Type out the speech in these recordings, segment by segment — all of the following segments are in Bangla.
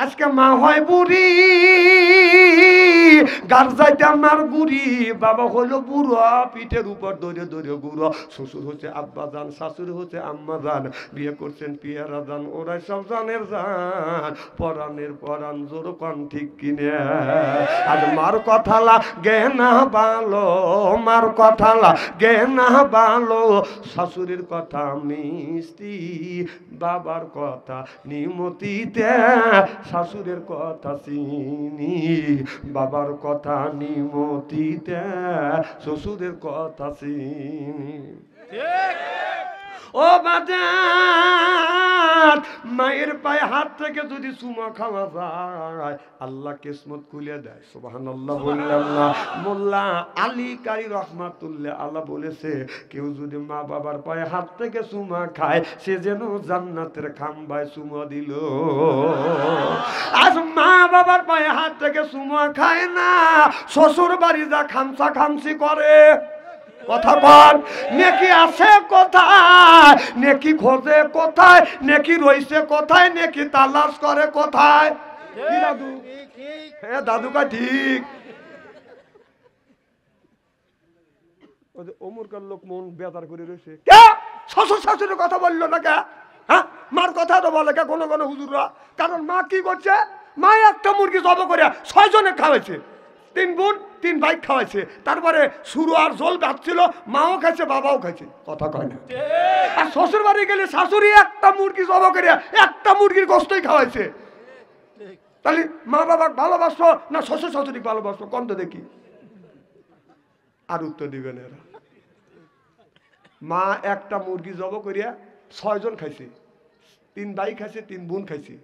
আজকে মা হয় বুড়ি, গার যাইতে আমার বুড়ি, বাবা হলো বুড়ো, পিঠের উপর দৌড়ে দৌড়ে বুড়ো। শ্বশুর হচ্ছে আব্বা জান, শাশুড়ি হচ্ছে আম্মা জান, বিয়ে করছেন পিয়ারা জান, ওরাই সব জানের জান, পরাণের পরাণ, জোর কন ঠিক কিনে। আজ মার কথা লাগে না ভালো, মার কথা লাগে না ভালো, শাশুড়ির কথা মিষ্টি, বাবার কথা নিমতিতে, শাশুড়ের কথা চিনি, বাবার কথা নিমতিতে, শ্বশুরের কথা চিনি। ও বাজার, মায়ের পায়ে হাত থেকে যদি চুমা খাওয়া যায় আল্লাহ কিসমত খুলে দেয়। সুবহানাল্লাহ বললাম না? মোল্লা আলী কারি রহমাতুল্লাহ আল্লাহ বলেছে, কেউ যদি মা বাবার পায়ে হাত থেকে চুমা খায় সে যেন জান্নাতের খাম্বায় চুমা দিল। আজ মা বাবার পায়ে হাত থেকে চুমা খায় না, শ্বশুর বাড়ি যা খামসা খামসি করে। কথা বল, নেকি আছে কোথায়, নেকি খোঁজে কোথায়, নেকি রইছে কোথায়, নেকি তালাশ করে কোথায়? কি দাদু? হ্যাঁ দাদুকা ঠিক। অমুরকার লোক মন বেজার করে রয়েছে, শ্বশুর শাশুড়ির কথা বললো না কে? হ্যাঁ, মার কথা তো বলে কে কোনো কোনো হুজুররা? কারণ মা কি করছে, মা একটা মুরগি জব করে 6 জনে খাওয়াইছে, 3 বোন 3 ভাই খাওয়াইছে, তারপরে শুরু আর জল বাঁচছিল, মাও খাইছে বাবাও খাইছে। কথা কয় না? আর শ্বশুর বাড়ি গেলে শাশুড়ি একটা মুরগি জব করে একটা মুরগির গোশতই খাওয়াইছে। তাহলে মা বাবা ভালোবাসো না শ্বশুর শাশুড়ি ভালোবাসো? কোন তো দেখি? আর উত্তর দিবেন এরা। মা একটা মুরগি জব করিয়া 6 জন খাইছে, 3 ভাই খাইছে, 3 বোন খাইছে,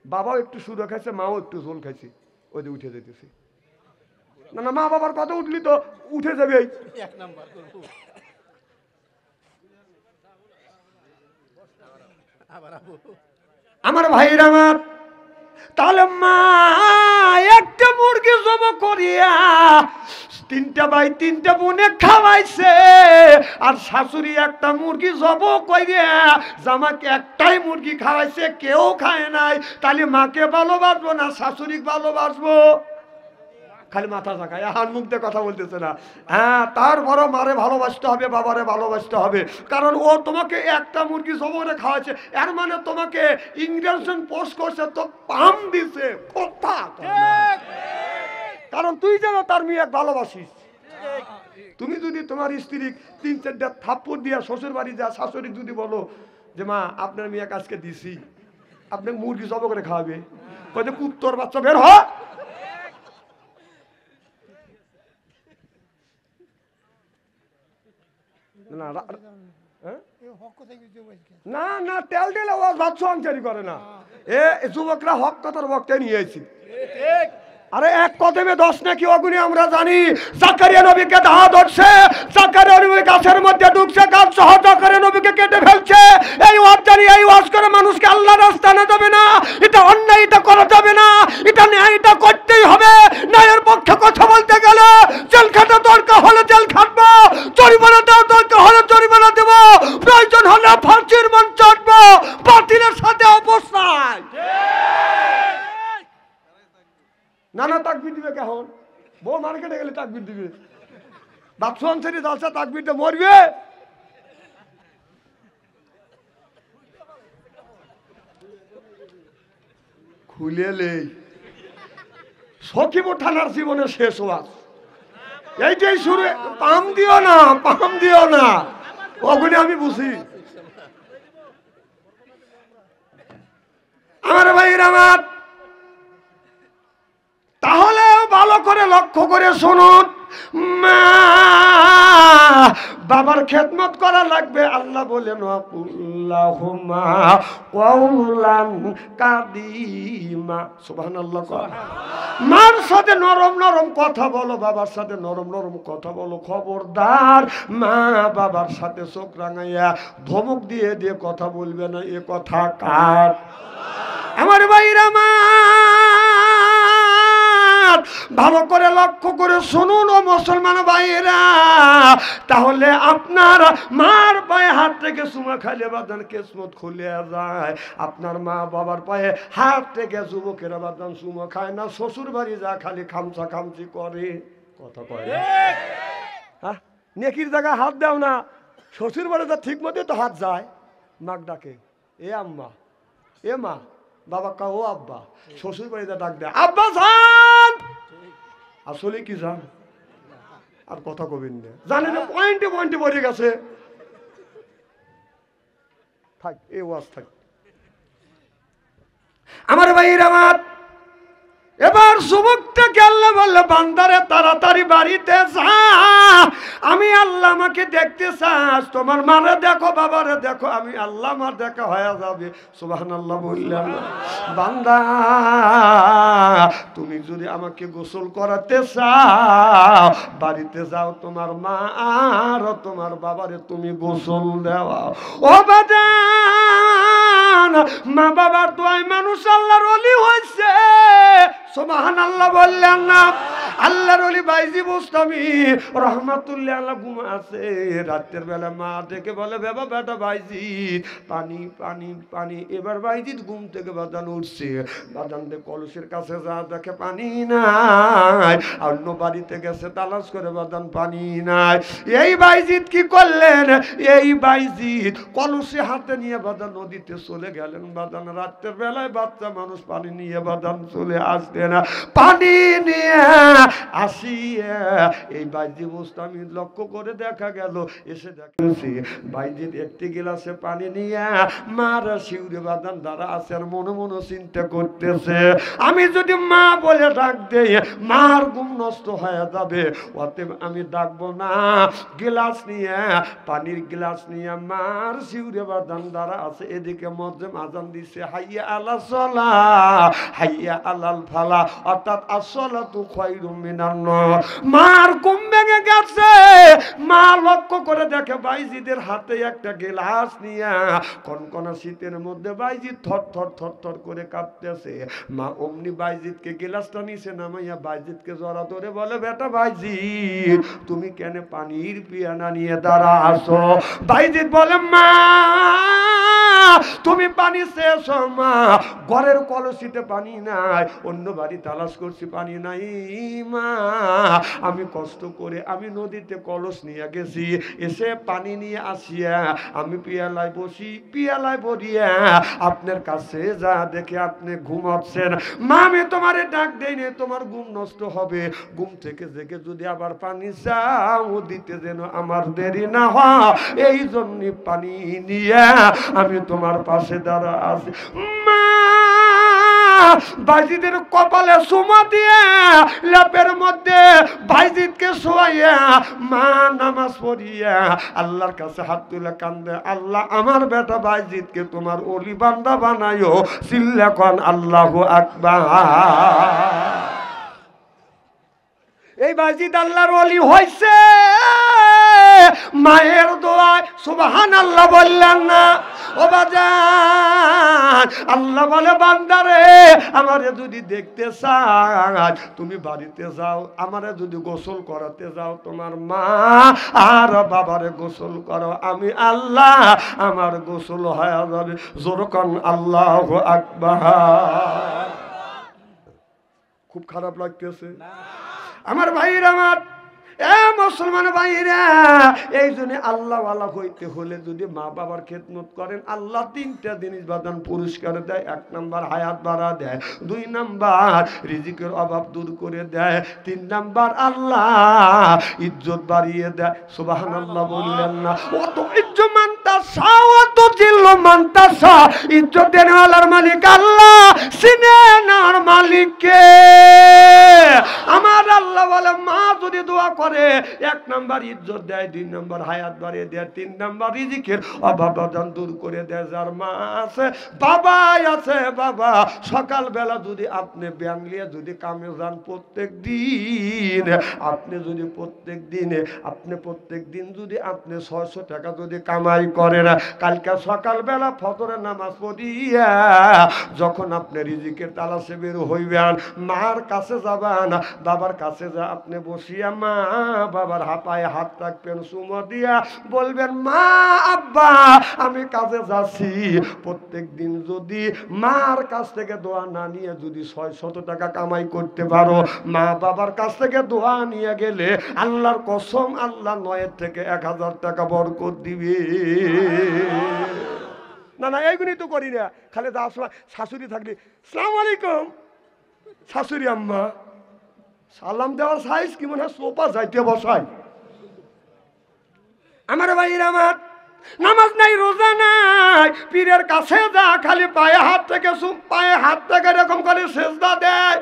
বাবাও একটু শুরু খাইছে, মাও একটু ঝোল খাইছে, ওই যে উঠে যেতেছে। না না, মা বাবার কথা উঠলি তো উঠে যাবে। আমার ভাইরা আমার, তাহলে মা একটা মুরগি জব করিয়া 3টা ভাই 3টা বোনে খাওয়াইছে, আর শাশুড়ি একটা মুরগি জব করিয়া জামাকে একটাই মুরগি খাওয়াইছে, কেউ খায় নাই। তাহলে মাকে ভালোবাসবো না শাশুড়ি ভালোবাসবো? খালি মাথা ঝাঁকায়, হাত মুখ দিয়ে কথা বলতেছে না। হ্যাঁ, তারপরও মারে ভালোবাসতে হবে, বাবারে ভালোবাসতে হবে, কারণ ও তোমাকে একটা মুরগি জবরে খাওয়াচ্ছে, এর মানে তোমাকে ইঞ্জেকশন পোস্ট করছে, তো পাম দিছে। কথা, কারণ তুই যেন তার মেয়ে ভালোবাসিস। তুমি যদি তোমার স্ত্রী 3-4টা থাপ্পড় দিয়া শ্বশুর বাড়ি যা, শাশুড়ি যদি বলো যে মা আপনার মেয়ে আজকে দিছি, আপনি মুরগি জব করে খাওয়াবে, কয়ে কুত্তর বাচ্চা বের হ। না না, তেল টেলে ও বাচ্চা আনচারি করে না। এ যুবকরা হক কথার বক্তে নিয়েছি। আরে এক কদমে 10 নাকি অগুনি আমরা জানি। জাকারিয়া নবীকে দাওয়াত ধরছে, জাকারিয়া নবী গাছের মধ্যে ঢুকছে, গাছ সহ জাকারিয়া নবীকে কেটে ফেলছে। এই ওয়াজ জানি, এই ওয়াজ করে মানুষকে আল্লাহর রাস্তা আনা যাবে না, এটা অন্যায়, এটা করা যাবে না, এটা ন্যায়, এটা করতেই হবে। ন্যায়ের পক্ষে কথা বলতে গেলে জেল খাটা দরকার হলে জেল খাটবো, জরিমানা দেওয়া দরকার হলে জরিমানা দেব, প্রয়োজন হলে ফাঁসির মঞ্চ উঠবো, বাতিলের সাথে অবস্থায়। না না, তাকবীর দিবে কেমন? বউ মার্কেটে গেলে তাকবীর দিবে, বাথরুম ছেড়ে যাচ্ছে তাকবীরটা মরবে। খুলেলে সখীপুর থানার জীবনে শেষ ওয়াজ এইটাই শুরু। পাম দিও না, পাম দিও না, ওখানে আমি বুঝি। আমার ভাইরা আমার, তাহলে ভালো করে লক্ষ্য করে শুনুন, মা বাবার খেদমত করা লাগবে। আল্লাহ বলেন আল্লাহুম্মা কওলান কাদিমা, সুবহানাল্লাহ। মার সাথে নরম নরম কথা বলো, বাবার সাথে নরম নরম কথা বলো। খবরদার মা বাবার সাথে চোখ রাঙাইয়া ধমক দিয়ে দিয়ে কথা বলবে না। এ কথা কার? আমার ভাইরা মা, ভালো করে লক্ষ্য করে শুনুন ও মুসলমান ভাইয়েরা, তাহলে আপনার মার পায়ে হাত থেকে চুমা খাইলে বাদান কিসমত খুলে যায়। আপনার মা বাবার পায়ে হাত থেকে যুবকেরা বাদান চুমা খায় না, শ্বশুর বাড়ি যা খালি খামচা খামচি করে। কথা কয় হ্যাঁ, নেকির জায়গায় হাত দাও না, শ্বশুর বাড়ি যা ঠিক মতো তো হাত যায়। মাক ডাকে এ আম্মা, এ মা, বাবা কা ও আব্বা, শ্বশুর বাড়িতে ডাক দেয় আব্বা যান। আসলে কি জান আর কথা কবেন না, জানেন পয়েন্টে পয়েন্টে পড়ে গেছে। থাক এই ওয়াজ থাক। আমার ভাইয়ের আমার, এবার যুবকটাকে আল্লাহ বললে বান্দারে তাড়াতাড়ি বাড়িতে যা, আমি আল্লাহ আমাকে দেখতে চাস, তোমার মারে দেখো বাবারে দেখো, আমি আল্লাহ আমার দেখা হয়ে যাবে। সুবহানাল্লাহ বললেন বান্দা, তুমি যদি আমাকে গোসল করাতে চাও বাড়িতে যাও, তোমার মা আর তোমার বাবারে তুমি গোসল দেওয়া। ও বাজান, মা বাবার দোয়ায় মানুষ আল্লাহর ওলি হয়েছে। সুবহানাল্লাহ বললেন না? আল্লাহর ওলি বাইজি বুস্তামি রহমাতুল্লাহ আলাইহি ঘুম আছে, রাতের বেলা মা থেকে বলে বাবা বেটা বাইজি পানি পানি পানি। এবার বাইজি ঘুম থেকে বাদান উঠছে, বাদান কলসের কাছে যা দেখে পানি নাই, অন্য বাড়িতে গেছে তালাশ করে বাদান পানি নাই। এই বাইজিৎ কি করলেন? এই বাইজিৎ কলসে হাতে নিয়ে বাদান নদীতে চলে গেলেন। বাদান রাতের বেলায় বাচ্চা মানুষ পানি নিয়ে বাদান চলে আসবে না, পানি নিয়ে আসিয়া এই বাইজি মুস্তামি লক্ষ্য করে দেখা গেল, এসে দেখছি বাইজি একটি গিলাসে পানি নিয়ে মার শিউরে বাদান দ্বারা আছে, আর মনে মনে চিন্তা করতেছে আমি যদি মা বলে ডাক দেই মার ঘুম নষ্ট হয়ে যাবে, অতএব আমি ডাকবো না। গিলাস নিয়ে পানির গিলাস নিয়ে মার শিউরে বাদান দ্বারা আছে, এদিকে মধ্যম আজান দিছে হাইয়া আলা সালাহ হাইয়া আলাল ফালা, অর্থাৎ আসসালাতু খায়রুম মিনান নার। মার ঘুম ভেঙে গেছে, মা লক্ষ্য করে দেখে বাইজিদের হাতে একটা গিলাস নিয়ে, কনকনা শীতের মধ্যে বাইজিদ থর থর থর থর করে কাঁপতেছে। মা অমনি বাইজিদকে গিলাসটা নিচে নামাইয়া বাইজিদকে জড়া ধরে বলে বেটা বাইজিদ তুমি কেন পানির পিয়ানা নিয়ে দাঁড়া আসো? বাইজিদ বলে মা তুমি পানি শেষ, মা ঘরের কলসিতে পানি নাই, অন্য বাড়ি তালাশ করছি পানি নাই, মা আমি কষ্ট করে আমি নদীতে কলস নিয়ে গেছি, এসে পানি নিয়ে আসিয়া আমি পিয়ালায় বসি, পিয়ালায় বসিয়া আপনার কাছে যা দেখে আপনি ঘুমাচ্ছেন। মা আমি তোমারে ডাক দেইনি, তোমার ঘুম নষ্ট হবে, ঘুম থেকে জেগে যদি আবার পানি চাও দিতে যেন আমার দেরি না হয়, এই জন্য পানি নিয়ে আমি তোমার পাশে দাঁড়া আছি। মা বাইজিদের কপালে চুমা দিয়ে লেপের মধ্যে বাইজিদকে শোয়াইয়া মা নামাজ পড়িয়া আল্লাহর কাছে হাত তুলে কান্দে, আল্লাহ আমার বেটা বাইজিদকে তোমার ওলি বান্দা বানায়ো, চিল্লা কোন আল্লাহু আকবার। এই বাইজিদ আল্লাহর ওলি হইছে মায়ের দোয়ায়। সুবহানাল্লাহ বললেন না? ও বাজান আল্লাহ বলে বান্দারে আমারে যদি দেখতে চাস তুমি বাড়িতে যাও, আমারে যদি গোসল করাতে যাও তোমার মা আর বাবারে গোসল করো, আমি আল্লাহ আমার গোসল হয়ে যাবে। জোরকান আল্লাহু আকবার। খুব খারাপ লাগতেছে আমার ভাইরা, আমার এ মুসলমান ভাইরা, এই জন্য আল্লাহ ওয়ালা হইতে হলে যদি মা বাবার খেদমত করেন আল্লাহ তিনটা জিনিস বাদান পুরস্কার দেয়। 1 নাম্বার হায়াত বাড়া দেয়, 2 নাম্বার রিজিকের অভাব দূর করে দেয়, 3 নাম্বার আল্লাহ ইজ্জত বাড়িয়ে দেয়। সুবহানাল্লাহ বললেন না? অত ইজ্জত মানতা সাও অত জিল্ল মানতা সা, ইজ্জত দেনওয়ালার মালিক আল্লাহ, সিনেনার মালিক কে? আমার আল্লাহ বলে মা যদি দোয়া করে। 1 নাম্বার ইজ্জত দেয়, 2 নাম্বার হায়াত বাড়িয়ে দেয়, 3 নাম্বার রিজিকের অভাব দূর করে দেয়। যার মা আছে বাবা আছে, বাবা সকালবেলা যদি আপনি ব্যাংলিয়ে যদি কামে যান প্রত্যেক দিন, আপনি যদি প্রত্যেক দিন যদি আপনি 600 টাকা যদি কামাই করেন, কালকে সকালবেলা ফজরের নামাজ পড়িয়া যখন আপনি রিজিকের তালাশে বের হইবেন, মার কাছে যাবেন, বাবার কাছে যা আপনি বসিয়া মা বাবার হাতায় হাত রাখবেন, চুমো দিয়া বলবেন মা আব্বা আমি কাজে যাচ্ছি। প্রত্যেক দিন যদি মার কাছ থেকে দোয়া না নিয়ে যদি 600 টাকা কামাই করতে পারো, মা বাবার কাছ থেকে দোয়া নিয়ে গেলে আল্লাহর কসম আল্লাহ 9 থেকে 1000 টাকা বরকত দিবে। না না এইগুলি তো করি না, খালি যাওয়ার সময় শাশুড়ি থাকলে আসসালামু আলাইকুম, শাশুড়ি আম্মা সালাম দেওয়ার সাইজ কি মনে হয় সোফা যাইতে বসায়। আমার ভাইরা আমার নামাজ নাই রোজা নাই, পীরের কাছে যা খালি পায়ে হাত থেকে এরকম করে সেজদা দেয়,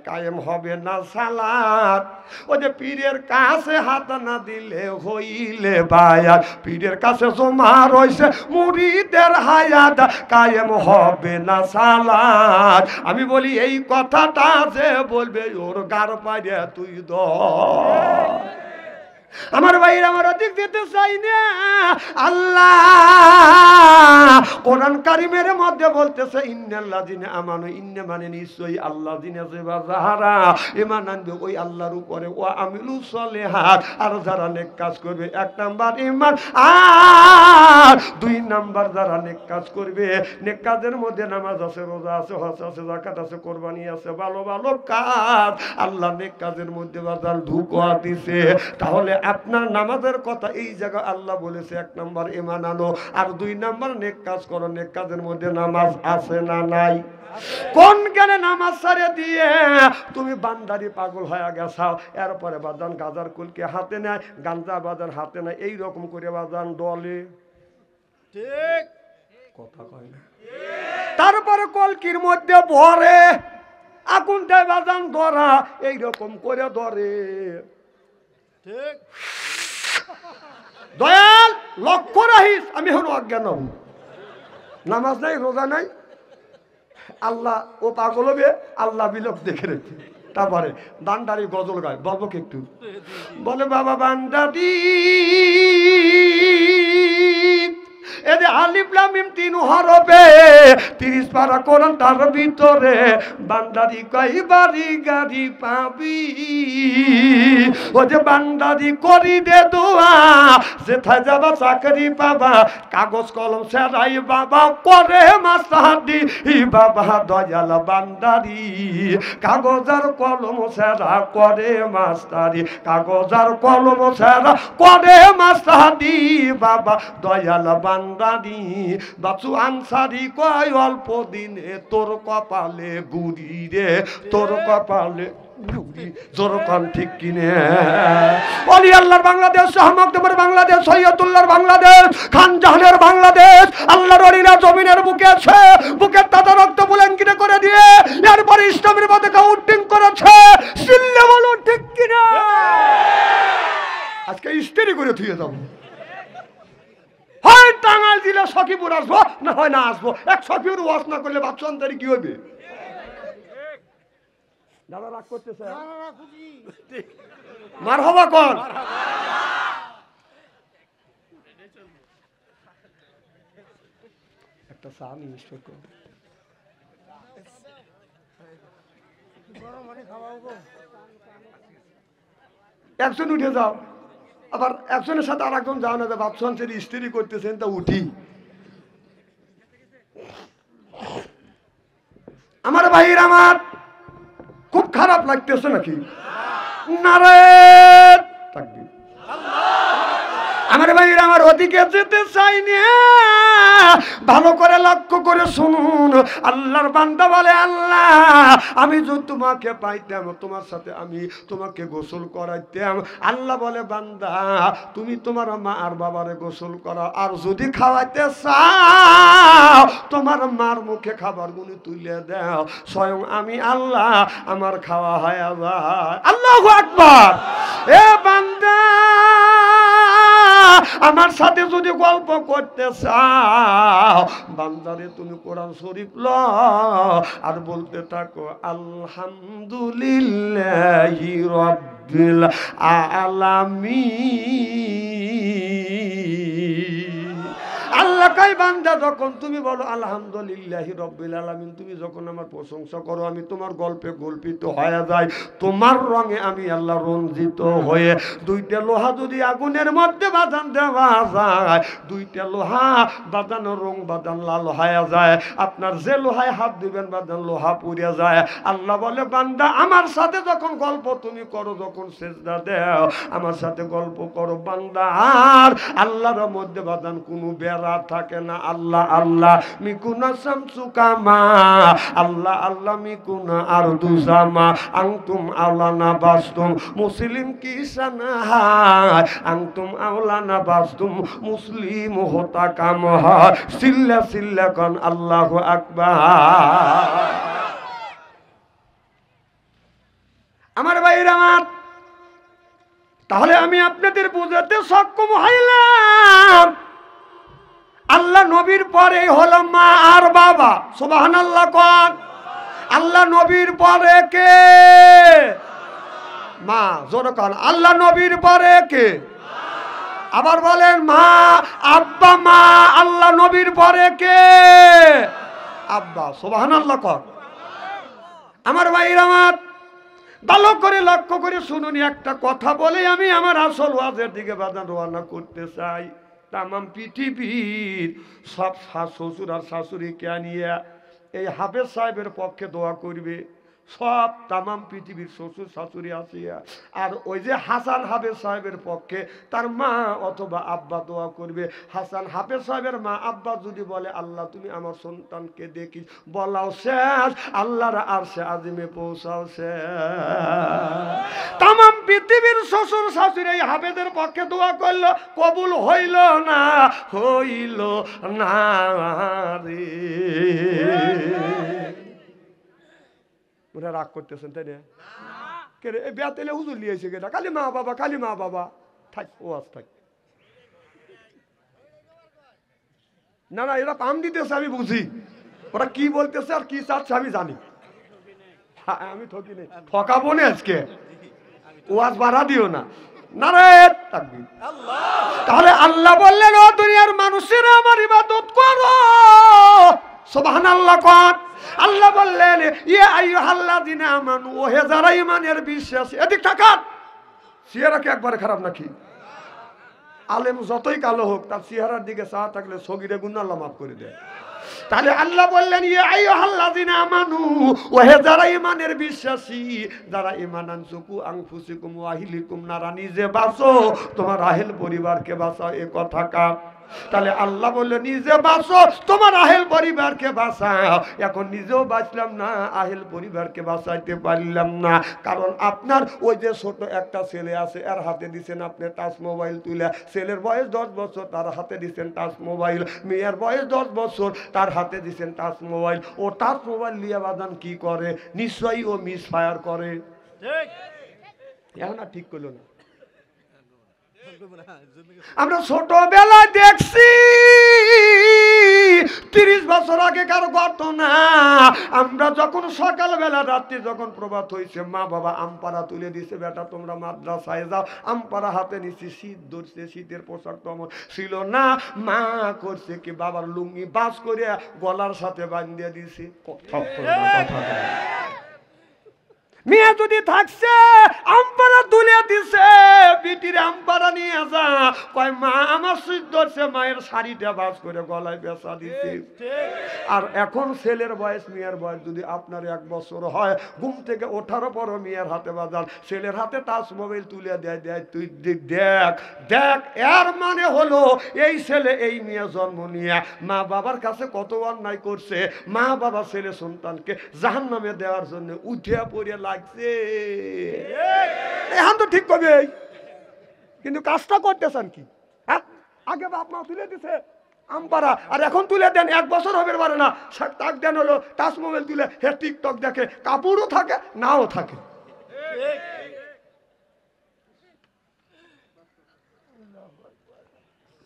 কায়েম হবে না সালাত। ও যে পীরের কাছে হাত না দিলে হইলে বায়াত, পীরের কাছে জমা রইছে মুরিদের হায়াত, কায়েম হবে না সালাত। আমি বলি এই কথাটা যে বলবে ওর গার পাইরে তুই দ। আমার ভাইরা আমার অধিক দিতে চাই না। আল্লাহ কোরআন কারিমের মধ্যে বলতেছে ইন্নাল্লাযিনা আমানু, ইন্না মানে নিশ্চয়ই আল্লাযিনা যারা ঈমান আনবে ওই আল্লাহর উপরে, ও আমিলুস সলিহাত আর যারা নেক কাজ করবে। 1 নাম্বার ঈমান, আর 2 নাম্বার যারা নেক কাজ করবে। নেক কাজের মধ্যে নামাজ আছে, রোজা আছে, হজ আছে, যাকাত আছে, কুরবানি আছে, ভালো ভালো কাজ। আল্লাহ নেক কাজের মধ্যে বাজার ঢুকা দিছে। তাহলে আপনার নামাজের কথা এই জায়গা আল্লাহ বলেছে 1 নাম্বার ঈমান আনো, আর 2 নাম্বার নেক কাজ করো। নেক কাজের মধ্যে নামাজ আছে না নাই? কোন জ্ঞানে নামাজ ছাড়ে দিয়ে তুমি বান্দারি পাগল হয়ে গেছাও। এরপরে বাজান গাজার কুলকে হাতে নেয়, গাঞ্জা বাজার হাতে নেয়, এইরকম করে বাজান ডলে, ঠিক কথা কয় না। তারপরে কলকির মধ্যে ভরে আগুনটায় বাজান ধরা, এইরকম করে ধরে, ঠিক। দয়াল লক্ষ্য রাখিস, আমি এখন অজ্ঞান হব। নামাজ নাই রোজা নাই, আল্লাহ ও পাগল হবে, আল্লাহ বিলোক দেখে রেখে। তারপরে বান্দারি গজল গায়, বলবো কি একটু? বলে বাবা বান্দারি এদে আলিফ লাম মিম 3 হরফে 30 পারা কোরআন, তার ভিতরে বান্দারি কয়বারি গাড়ি পাবি। ও যে বান্দারি করি দে দোয়া, যেথায় যাবা চাকরি পাবা, কাগজ কলম সেরাই বাবা করে মাস্টারি। বাবা দয়াল বান্দারি কাগজ আর কলম সেরা করে মাস্টারি, কাগজ আর কলম সেরা করে মাস্টারি। বাবা দয়াল বান্দারি বাচু আনসারি কয় অল্প দিনে তোর কপালে গুড়ি রে, তোর কপালে গুড়ি। জোরকান ঠিক কিনে ওলি আল্লাহর বাংলাদেশ, শাহ মখদুমের বাংলাদেশ, সৈয়দুল্লাহর বাংলাদেশ, খান জাহানের বাংলাদেশ। আল্লাহর ওলিরা জমিনের বুকে আছে, বুকের তাজা রক্ত বুলেঙ্কিনে করে দিয়ে এরপরে ইসলামের পথে কাউন্টিং করেছে। চিল্লে বলো ঠিক কিনা? আজকে ইস্তেরি করে থুয়ে যাবো, হয় টাঙ্গাইল জেলা সখীপুর আসবো, না হয় না আসবো। 1 সখীপুর ওয়াজ না করলে বাচ্চা অন্তরে কি হবে? দাদা রাগ করতেছে, মার হবা কন। একটা চা মিষ্টি একজন উঠে যাও, আবার একজনের সাথে আর একজন যাও না, ভাবছেন স্ত্রী করতেছেন তা উঠি। আমার ভাইয়ের আমার খুব খারাপ লাগতেছে নাকি? নারে তাকবীর। আমার ভাইরা আমার ওদিকে যেতে চাই না, ভালো করে লক্ষ্য করে শুনুন। আল্লাহর বান্দা বলে, আল্লাহ আমি যদি তোমাকে পাইতাম, তোমার সাথে আমি তোমাকে গোসল করাইতাম। আল্লাহ বলে, বান্দা তুমি তোমার মা আর বাবারে গোসল করা, আর যদি খাওয়াইতে চাও তোমার মার মুখে খাবার গুলি তুলে দাও, স্বয়ং আমি আল্লাহ আমার খাওয়া হয়ে যায়। আল্লাহু আকবার। এ বান্দা আমার সাথে যদি গল্প করতে চাও, বান্দারে তুমি কোরআন শরীফ লও আর বলতে থাকো, আলহামদুলিল্লাহি রাব্বিল আলামিন। আল্লাহ কই বান্দা যখন তুমি বলো আলহামদুলিল্লাহি রাব্বিল আলামিন, তুমি যখন আমার প্রশংসা করো, আমি তোমার গল্পে গল্পিত হয়ে যাই, তোমার রঙে আমি আল্লাহ রঞ্জিত হয়ে। দুইটা লোহা যদি আগুনের মধ্যে বাঁধান দেওয়া যায়, দুইটা লোহা বাঁধানো রং বাঁধান লাল হয়ে যায়, আপনার যে লোহায় হাত দিবেন বাঁধান লোহা পুড়ে যায়। আল্লাহ বলে, বান্দা আমার সাথে যখন গল্প তুমি করো, যখন সেজদা দেও আমার সাথে গল্প করো, বান্দা আর আল্লাহর মধ্যে বাঁধান কোনো বেড়া থাকে না। আল্লাহ আল্লাহ মিকুনা শামসু কামা, আল্লাহ আল্লাহ মিকুনা আরদু জামা, আনতুম আওলানা বাসতুম মুসলিম কিসানা হায়, আনতুম আওলানা বাসতুম মুসলিম হতা কাম হয়, সিল্লা সিল্লা কন আল্লাহু আকবার। আমার ভাইরা আমার, তাহলে আমি আপনাদের বুঝাতে সক্ষম হইলাম, আল্লাহ নবীর পরে হলো মা আর বাবা। সুবহানাল্লাহ কোন। আল্লাহ নবীর পরে কে? মা। জোরে কোন, আল্লাহ নবীর পরে কে? আবার বলেন, মা আব্বা মা। আল্লাহ নবীর পরে কে? আব্বা। সুবহানাল্লাহ কোন। আমার ভাইরা আমার, ভালো করে লক্ষ্য করে শুনুন, একটা কথা বলে আমি আমার আসল ওয়াজের দিকে বাদান রওনা করতে চাই। তামাম পৃথিবীর সব শ্বশুর আর শাশুড়িকে নিয়ে এই হাফেজ সাহেবের পক্ষে দোয়া করবে। সব তামাম পৃথিবীর শ্বশুর শাশুড়ি আসিয়া, আর ওই যে হাসান হাফেজ সাহেবের পক্ষে তার মা অথবা আব্বা দোয়া করবে। হাসান হাফেজ সাহেবের মা আব্বা যদি বলে, আল্লাহ তুমি আমার সন্তানকে দেখিস, বলাও শেষ, আল্লাহর আরশে আজিমে পৌঁছাও শেষ। তামাম পৃথিবীর শ্বশুর শাশুড়ি এই হাফেজের পক্ষে দোয়া করলো, কবুল হইল না, হইল না রে। ওরা রাগ করতেছেন তাই না? কে রে বেতেলে হুজুর লিয়েছে কেটা? খালি মা বাবা, খালি মা বাবা। থাক ও আজ থাক। না না, এরা পাম দিতেছে আমি বুঝি, ওরা কি বলতেছে আর কি চাচ্ছে আমি জানি। আমি ঠকি নেই, ঠকাবো না আজকে। ওয়াজ বাড়া দিও না। নারায়ণ তাকবীর। তাহলে আল্লাহ বললেন, ও দুনিয়ার মানুষেরা আমার ইবাদত করো। সুবহানাল্লাহ কোন। আল্লাহ বললেন, ইয়া আইয়ুহাল্লাযিনা আমানু, ও হে যারা ঈমানের বিশ্বাসী। এদিক তাকান, চেহারা কি একবারে খারাপ নাকি? আলেম যতই কালো হোক, তার চেহারার দিকে চা থাকলে সগীরে গুনাহ আল্লাহ মাফ করে দেয়। তাহলে আল্লাহ বললেন, ইয়া আইয়ুহাল্লাযিনা আমানু, ও হে যারা ঈমানের বিশ্বাসী, যারা ঈমান আনছুকু আনফুসিকুম ওয়া আহলিকুম নারা, নিজে বাঁচো তোমার আহেল পরিবারকে বাঁচাও। এ কথা কার? তাহলে আল্লাহ বললে, নিজে বাঁচো তোমার আহেল পরিবারকে বাঁচাও। এখন নিজেও বাঁচলাম না, আহেল পরিবারকে বাঁচাইতে পারলাম না, কারণ আপনার ওই যে ছোট একটা ছেলে আছে, এর হাতে দিচ্ছেন আপনি টাচ মোবাইল তুলে। ছেলের বয়স 10 বছর, তার হাতে দিচ্ছেন টাচ মোবাইল। মেয়ের বয়স 10 বছর, তার হাতে দিচ্ছেন টাচ মোবাইল। ও টাচ মোবাইল নিয়ে বাদান কি করে? নিশ্চয়ই ও মিস ফায়ার করে। এখন আর ঠিক করলো না। আমরা ছোটবেলায় দেখছি 30 বছর আগেকার ঘটনা। আমরা যখন সকালবেলা রাত্রি যখন প্রভাত হয়েছে, মা বাবা আমপাড়া তুলে দিছে, বেটা তোমরা মাদ্রাসায় যাও। আমপাড়া হাতে নিচ্ছি, শীত ধরছে, শীতের পোশাক তেমন ছিল না। মা করছে কি, বাবার লুঙ্গি বাস করে গলার সাথে বাঁধিয়ে দিছে। মেয়ে যদি থাকছে আমপারা তুলে দিছে, বিটির আমপারা নিয়ে যা, কয় মা আমার সুদ ধরছে, মায়ের শাড়িটা বাস করে গলায় বেচা দিতে। আর এখন ছেলের বয়স মেয়ের বয়স যদি আপনার 1 বছর হয়, ঘুম থেকে ওঠার পরও মেয়ের হাতে বাজান, ছেলের হাতে টাচ মোবাইল তুলে দেয়, তুই দেখ দেখ। এর মানে হলো এই ছেলে এই মেয়ে জন্ম নিয়ে মা বাবার কাছে কত অন্যায় করছে, মা বাবা ছেলে সন্তানকে জাহান্নামে দেওয়ার জন্য উঠে পড়ে লাগছে। এখন তো ঠিক করবে, কিন্তু কাজটা করতেছেন কি? হ্যাঁ, আগে বাপ মা তুলে দিছে আমপারা, আর এখন তুলে দেন 1 বছর হবে পারে না, তাক দেন হলো টাচ মোবাইল তুলে, হে টিকটক দেখে, কাপড়ও থাকে নাও থাকে।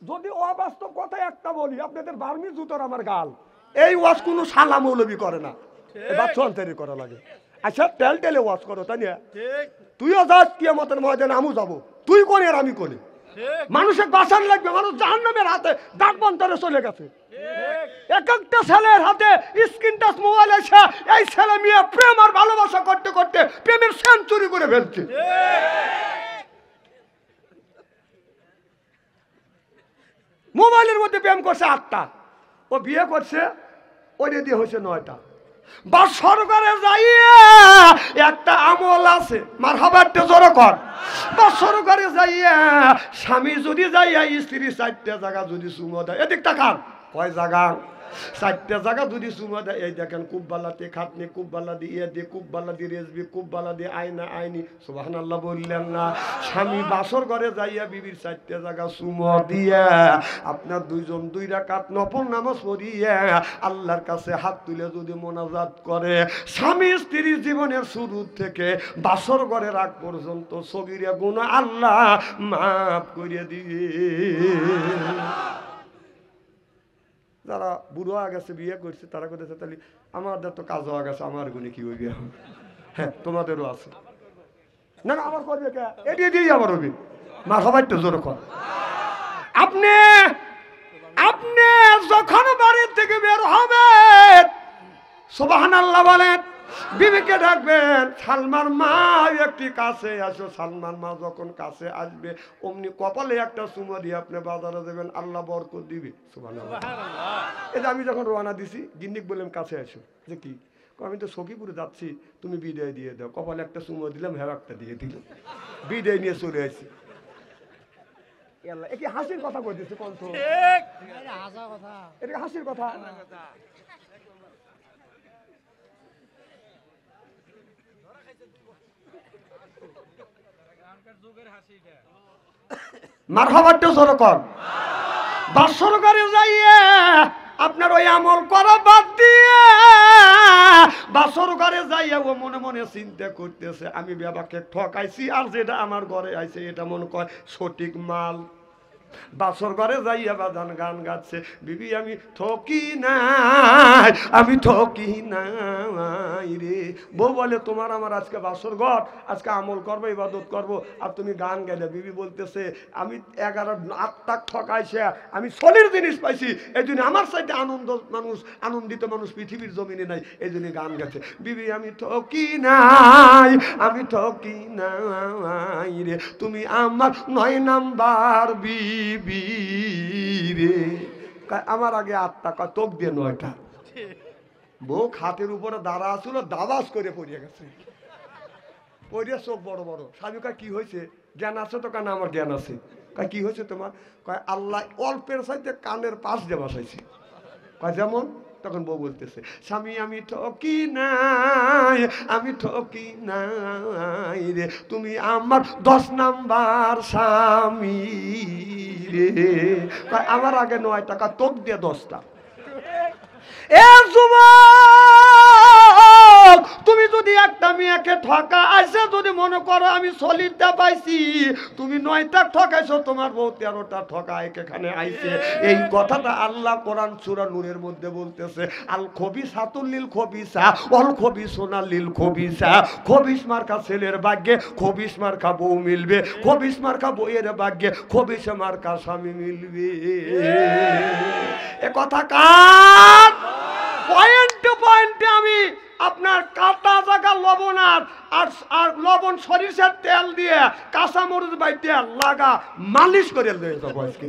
যদি অবাস্তব কথা একটা বলি, আপনাদের বার্মি জুতোর আমার গাল, এই ওয়াজ কোনো সালা মৌলবি করে না, বাচ্চা অন্তরি করা লাগে। আচ্ছা তেল টেলে ওয়াজ করো, তাই না? তুইও যাস কিয়ামতের ময়দানে, আমিও যাবো, তুই করি আর আমি করি। মানুষের বাঁচান লাগবে, মানুষ জাহান্নামের হাতে দাঁত বন্তরে চলে গেছে। এক একটা ছেলের হাতে স্ক্রিন টাচ মোবাইল আছে, এই ছেলে মেয়ে প্রেম আর ভালোবাসা করতে করতে প্রেমের সেঞ্চুরি করে ফেলছে। মোবাইলের মধ্যে প্রেম করছে 8টা, ও বিয়ে করছে ওইটা দিয়ে হয়েছে 9টা। বা সরকারে যাইয়া একটা আমল আছে, মারহাবাটা জোরে কর। বা সরকারে যাইয়া স্বামী যদি যাইয়া স্ত্রী 4টা জায়গা যদি চুমো দেয়, এদিক তাকান, কয় জায়গা? 4টা জায়গা যদি চুমো দেয়, এই দেখেন কুব্বালাতে খাটনি, কুব্বালা দিয়ে দিয়ে, কুব্বালা দিয়ে রেসবি, কুব্বালা দিয়ে আয়না আইনি, সুবহানাল্লাহ বললেন না? স্বামী বাসর ঘরে যাইয়া বিবির 4টা জায়গা চুমো দিয়া আপনার 2 রাকাত নফল নামাজ পড়িয়া আল্লাহর কাছে হাত তুলে যদি মোনাজাত করে, স্বামী স্ত্রীর জীবনের শুরু থেকে বাসর ঘরের আগ পর্যন্ত সগীরা গুনাহ আল্লাহ মাফ করে দিবে। যারা বুড়ো হয়ে গেছে, বিয়ে করছে, তারা করতেছে, তাহলে আমাদের তো কাজ হয়ে গেছে, আমার গুণে কি হইবে? হ্যাঁ, তোমাদেরও আছে না, আমার করবে কে? এটি দিয়েই আমার হবে। মা সবাই তো জোর কর। আপনি আপনি যখন বাড়ির থেকে বের হবেন, সুবহানাল্লাহ বলেন, বিবিকে ডাকবেন, সালমান মা একটি কাছে আসো। সালমান মা যখন কাছে আসবে, অমনি কপালে একটা চুমো দিয়ে আপনি বাজারে দেবেন, আল্লাহ বরকত দিবে। সুবহানাল্লাহ। এই যে আমি যখন রওনা দিছি, গিন্নিক বললাম কাছে আসো, যে কি? আমি তো সখীপুরে যাচ্ছি, তুমি বিদায় দিয়ে দাও। কপালে একটা চুমো দিলাম, হ্যাঁ একটা দিয়ে দিলাম, বিদায় নিয়ে চলে আসছি। এ কি হাসির কথা বলতেছে? কণ্ঠ এটা হাসির কথা? মারহাবাটা সরকার বা সরকারে যাইয়ে আপনার ওই আমল করা বাদ দিয়ে বা সরকারে যাইয়া ও মনে মনে চিন্তা করতেছে, আমি বাবাকে ঠকাইছি, আর যেটা আমার ঘরে আইছে এটা মনে কয় সঠিক মাল। বাসর ঘরে যাইয়া বাজান গান গাচ্ছে, বিবি আমি ঠকি নাই, আমি ঠকি নাই রে। বউ বলে, তোমার আমার আজকে বাসর ঘর, আজকে আমল করবো, ইবাদত করবো, আর তুমি গান গাইলে। বিবি বলতেছে, আমি 11 ঠকাইছে, আমি সলির জিনিস পাইছি, এই জন্য আমার সাথে আনন্দিত মানুষ পৃথিবীর জমিনে নাই, এই জন্য গান গাচ্ছে। বিবি আমি ঠকি নাই, আমি ঠকি নাই রে, তুমি আমার 9 নাম্বার বিবি রে। আমার আগে 8টা, তোক দিয়ে 9টা। বউ খাটের উপরে দাঁড়া আসলো, দাবাস করে পড়িয়ে গেছে, পড়িয়ে চোখ বড় বড়। স্বামী কয়, কি হয়েছে? জ্ঞান আছে তো? কেন আমার জ্ঞান আছে। কয়, কি হয়েছে তোমার? কয়, আল্লাহ অল্পের সাথে কানের পাশ দিয়ে বসাইছে। কয়, যেমন? তখন বউ বলতেছে, স্বামী আমি ঠকি নাই, আমি ঠকি নাই রে, তুমি আমার 10 নাম্বার স্বামী রে। আমার আগে 9 টাকা, তোক দিয়ে 10টা। এ যুবক, তুমি যদি একটা মেয়েকে ঠকা আইসে যদি মনে করো আমি সলিডটা পাইছি, তুমি 9টা ঠকাইছো, তোমার বউ 13টা ঠকায় এখানে আইছে। এই কথাটা আল্লাহ কোরআন সূরা নূরের মধ্যে বলতেছে, আল খবিসাতুল লিল খবিসা ওয়াল খবিসুনা লিল খবিসা। খবিস মার্কা ছেলের ভাগ্যে খবিস মার্কা বউ মিলবে, খবিস মার্কা বউয়ের ভাগ্যে খবিস মার্কা স্বামী মিলবে। এ কথা কার? পয়েন্টে পয়েন্টে আমি আপনার কাটা জায়গা লবণ আর লবণ সরিষার তেল দিয়ে কাঁচামরিচ বাইতে লাগা মালিশ করে দিয়েছে বয়সকে।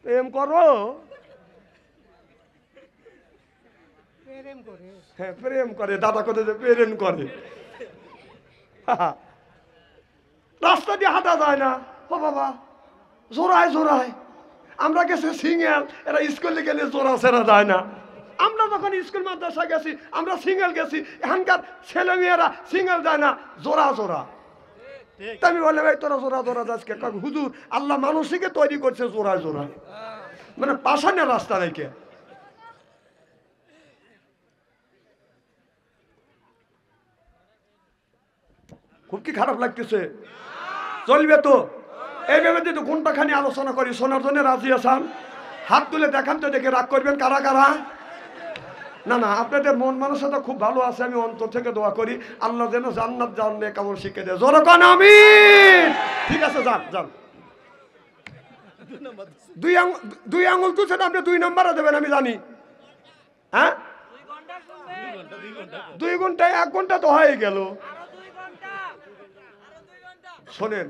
প্রেম করো, হ্যাঁ প্রেম করে, দাদা করে যে প্রেম করে। রাস্তা দিয়ে হাঁটা যায় না, ও বাবা জোড়ায় জোড়ায়। আমরা গেছি সিঙ্গেল, এরা স্কুলে গেলে জোড়া ছেড়া যায় না। আমরা যখন স্কুল মাদ্রাসা গেছি আমরা সিঙ্গেল গেছি, এখানকার ছেলে মেয়েরা সিঙ্গেল যায় না, জোড়া জোড়া। আমি বললাম এই তোরা জোড়া জোড়া যাস কে? হুজুর আল্লাহ মানুষকে তৈরি করছে জোড়ায় জোড়ায়, মানে পাশানের রাস্তা রেখে। খুব কি খারাপ লাগতেছে? চলবে তো এইভাবে যদি ঘন্টাখানি আলোচনা করি, শোনার জন্য রাজি আছেন? হাত তুলে দেখান তো, দেখে রাগ করবেন কারা কারা? না না, আপনাদের মন মানসিকতা খুব ভালো আছে, আমি অন্তর থেকে দোয়া করি আল্লাহ যেন জান্নাত জানলে কেমন শিখে দেয়। জোরে কোন আমিন। ঠিক আছে, যান যান। দুই আঙুল তুলছেন আপনি, 2 নম্বরে দেবেন আমি জানি। হ্যাঁ 2 ঘন্টায় 1 ঘন্টা তো হয়ে গেল। শোনেন,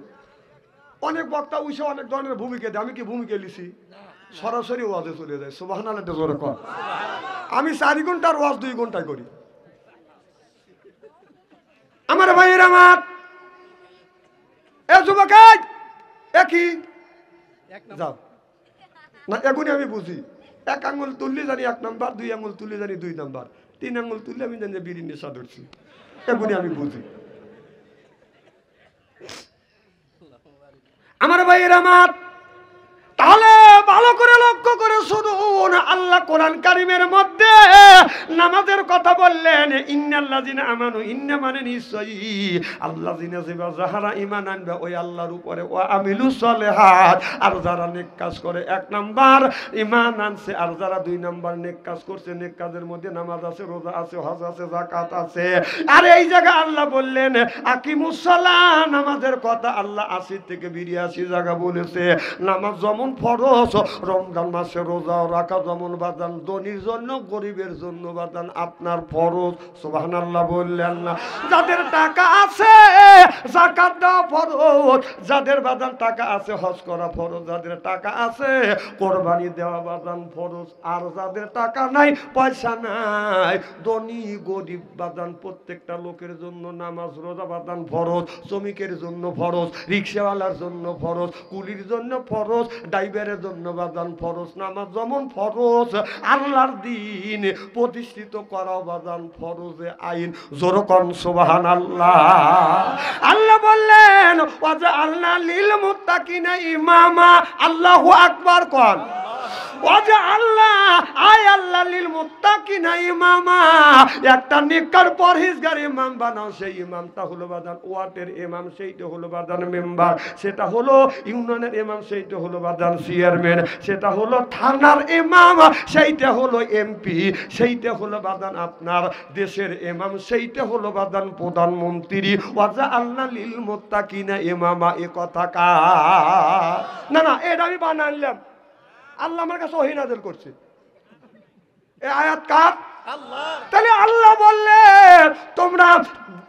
অনেক বক্তা উঠে অনেক ধরনের ভূমিকা দেয়, আমি কি ভূমিকা লিছি? সরাসরি ওয়াজে চলে যায়। সুবহানাল্লাহ জোরে কর। আমি 4 ঘন্টার ওয়াজ 2 ঘন্টায় করি। আমার ভাইয়ের আমার এ যুবক একই যাও না, এগুনি আমি বুঝি। 1 আঙুল তুললে জানি 1 নাম্বার, 2 আঙুল তুললে জানি 2 নাম্বার, 3 আঙুল তুললে আমি জানি বিড়ি নেশা ধরছি। এগুনি আমি বুঝি। আমার ভাইয়ের আমার, তাহলে ভালো করে লক্ষ্য করে শুনুন, আল্লাহ কোরআন কারীমের মধ্যে নামাজের কথা বললেন। ইন্নাল্লাযিনা আমানু, ইন্না মানে নিশ্চয়ই, আল্লাযিনা যারা ঈমান আনবে ওই আল্লাহর উপরে, ওয়া আমিলুস সলিহাত, আর যারা নেক কাজ করে। 1 নাম্বার ঈমান আনছে, আর যারা 2 নাম্বার নেক কাজ করছে। নেক কাজের মধ্যে নামাজ আছে, রোজা আছে, হজ আছে, যাকাত আছে। আর এই জায়গা আল্লাহ বললেন আকিমুস সালাহ, নামাজের কথা আল্লাহ 80 থেকে 82 জায়গা বলেছে। নামাজ যেমন ফরজ, রমজান মাসে রোজা রাখা যেমন বাদান ধনীর জন্য গরিবের জন্য বাদান আপনার ফরজ। সুবহানাল্লাহ বললেন না? যাদের টাকা আছে যাকাত দেওয়া ফরজ, যাদের বাদান টাকা আছে হজ করা ফরজ, যাদের টাকা আছে কোরবানি দেওয়া বাদান ফরজ। আর যাদের টাকা নাই, পয়সা নাই, ধনী গরিব বাদান প্রত্যেকটা লোকের জন্য নামাজ রোজা বাদান ফরজ। শ্রমিকের জন্য ফরজ, রিক্সাওয়ালার জন্য ফরজ, কুলির জন্য ফরজ, ড্রাইভারের জন্য বাদান ফরজ। নামাজ যেমন ফরজ, আল্লাহর দ্বীন প্রতিষ্ঠিত করা বাদান ফরজে আইন। জোরকন সুবহানাল্লাহ। আল্লাহ বললেন ওয়াজআলনা লিল মুত্তাকিনা ইমামা। আল্লাহু আকবার কোন। ওয়াজআলনা আয় আল্লাহ লিল মুত্তাকিনা ইমামা, একটা নেককার পরহেজগার ইমাম বানাও। সেই ইমামটা হলো বাদান ওয়ার্ডের ইমাম, সেইটা হলো বাদান মেম্বার, সেটা হলো ইউনিয়নের ইমাম, সেইটা হলো বাদান চেয়ারম্যান, সেটা হলো থানার ইমাম, সেইটা হলো এমপি, সেইটা হলো বাদান আপনার দেশের ইমাম, সেইটা হলো বাদান প্রধানমন্ত্রী। ওয়াজআলনা লিল মুত্তাকিনা ইমামা, এ কথা কার? না না, এটা আমি বানাইলাম, আল্লাহ আমার কাছে ওহী নাযিল করছে। এই আয়াত কার? আল্লাহ। তাহলে আল্লাহ বললেন তোমরা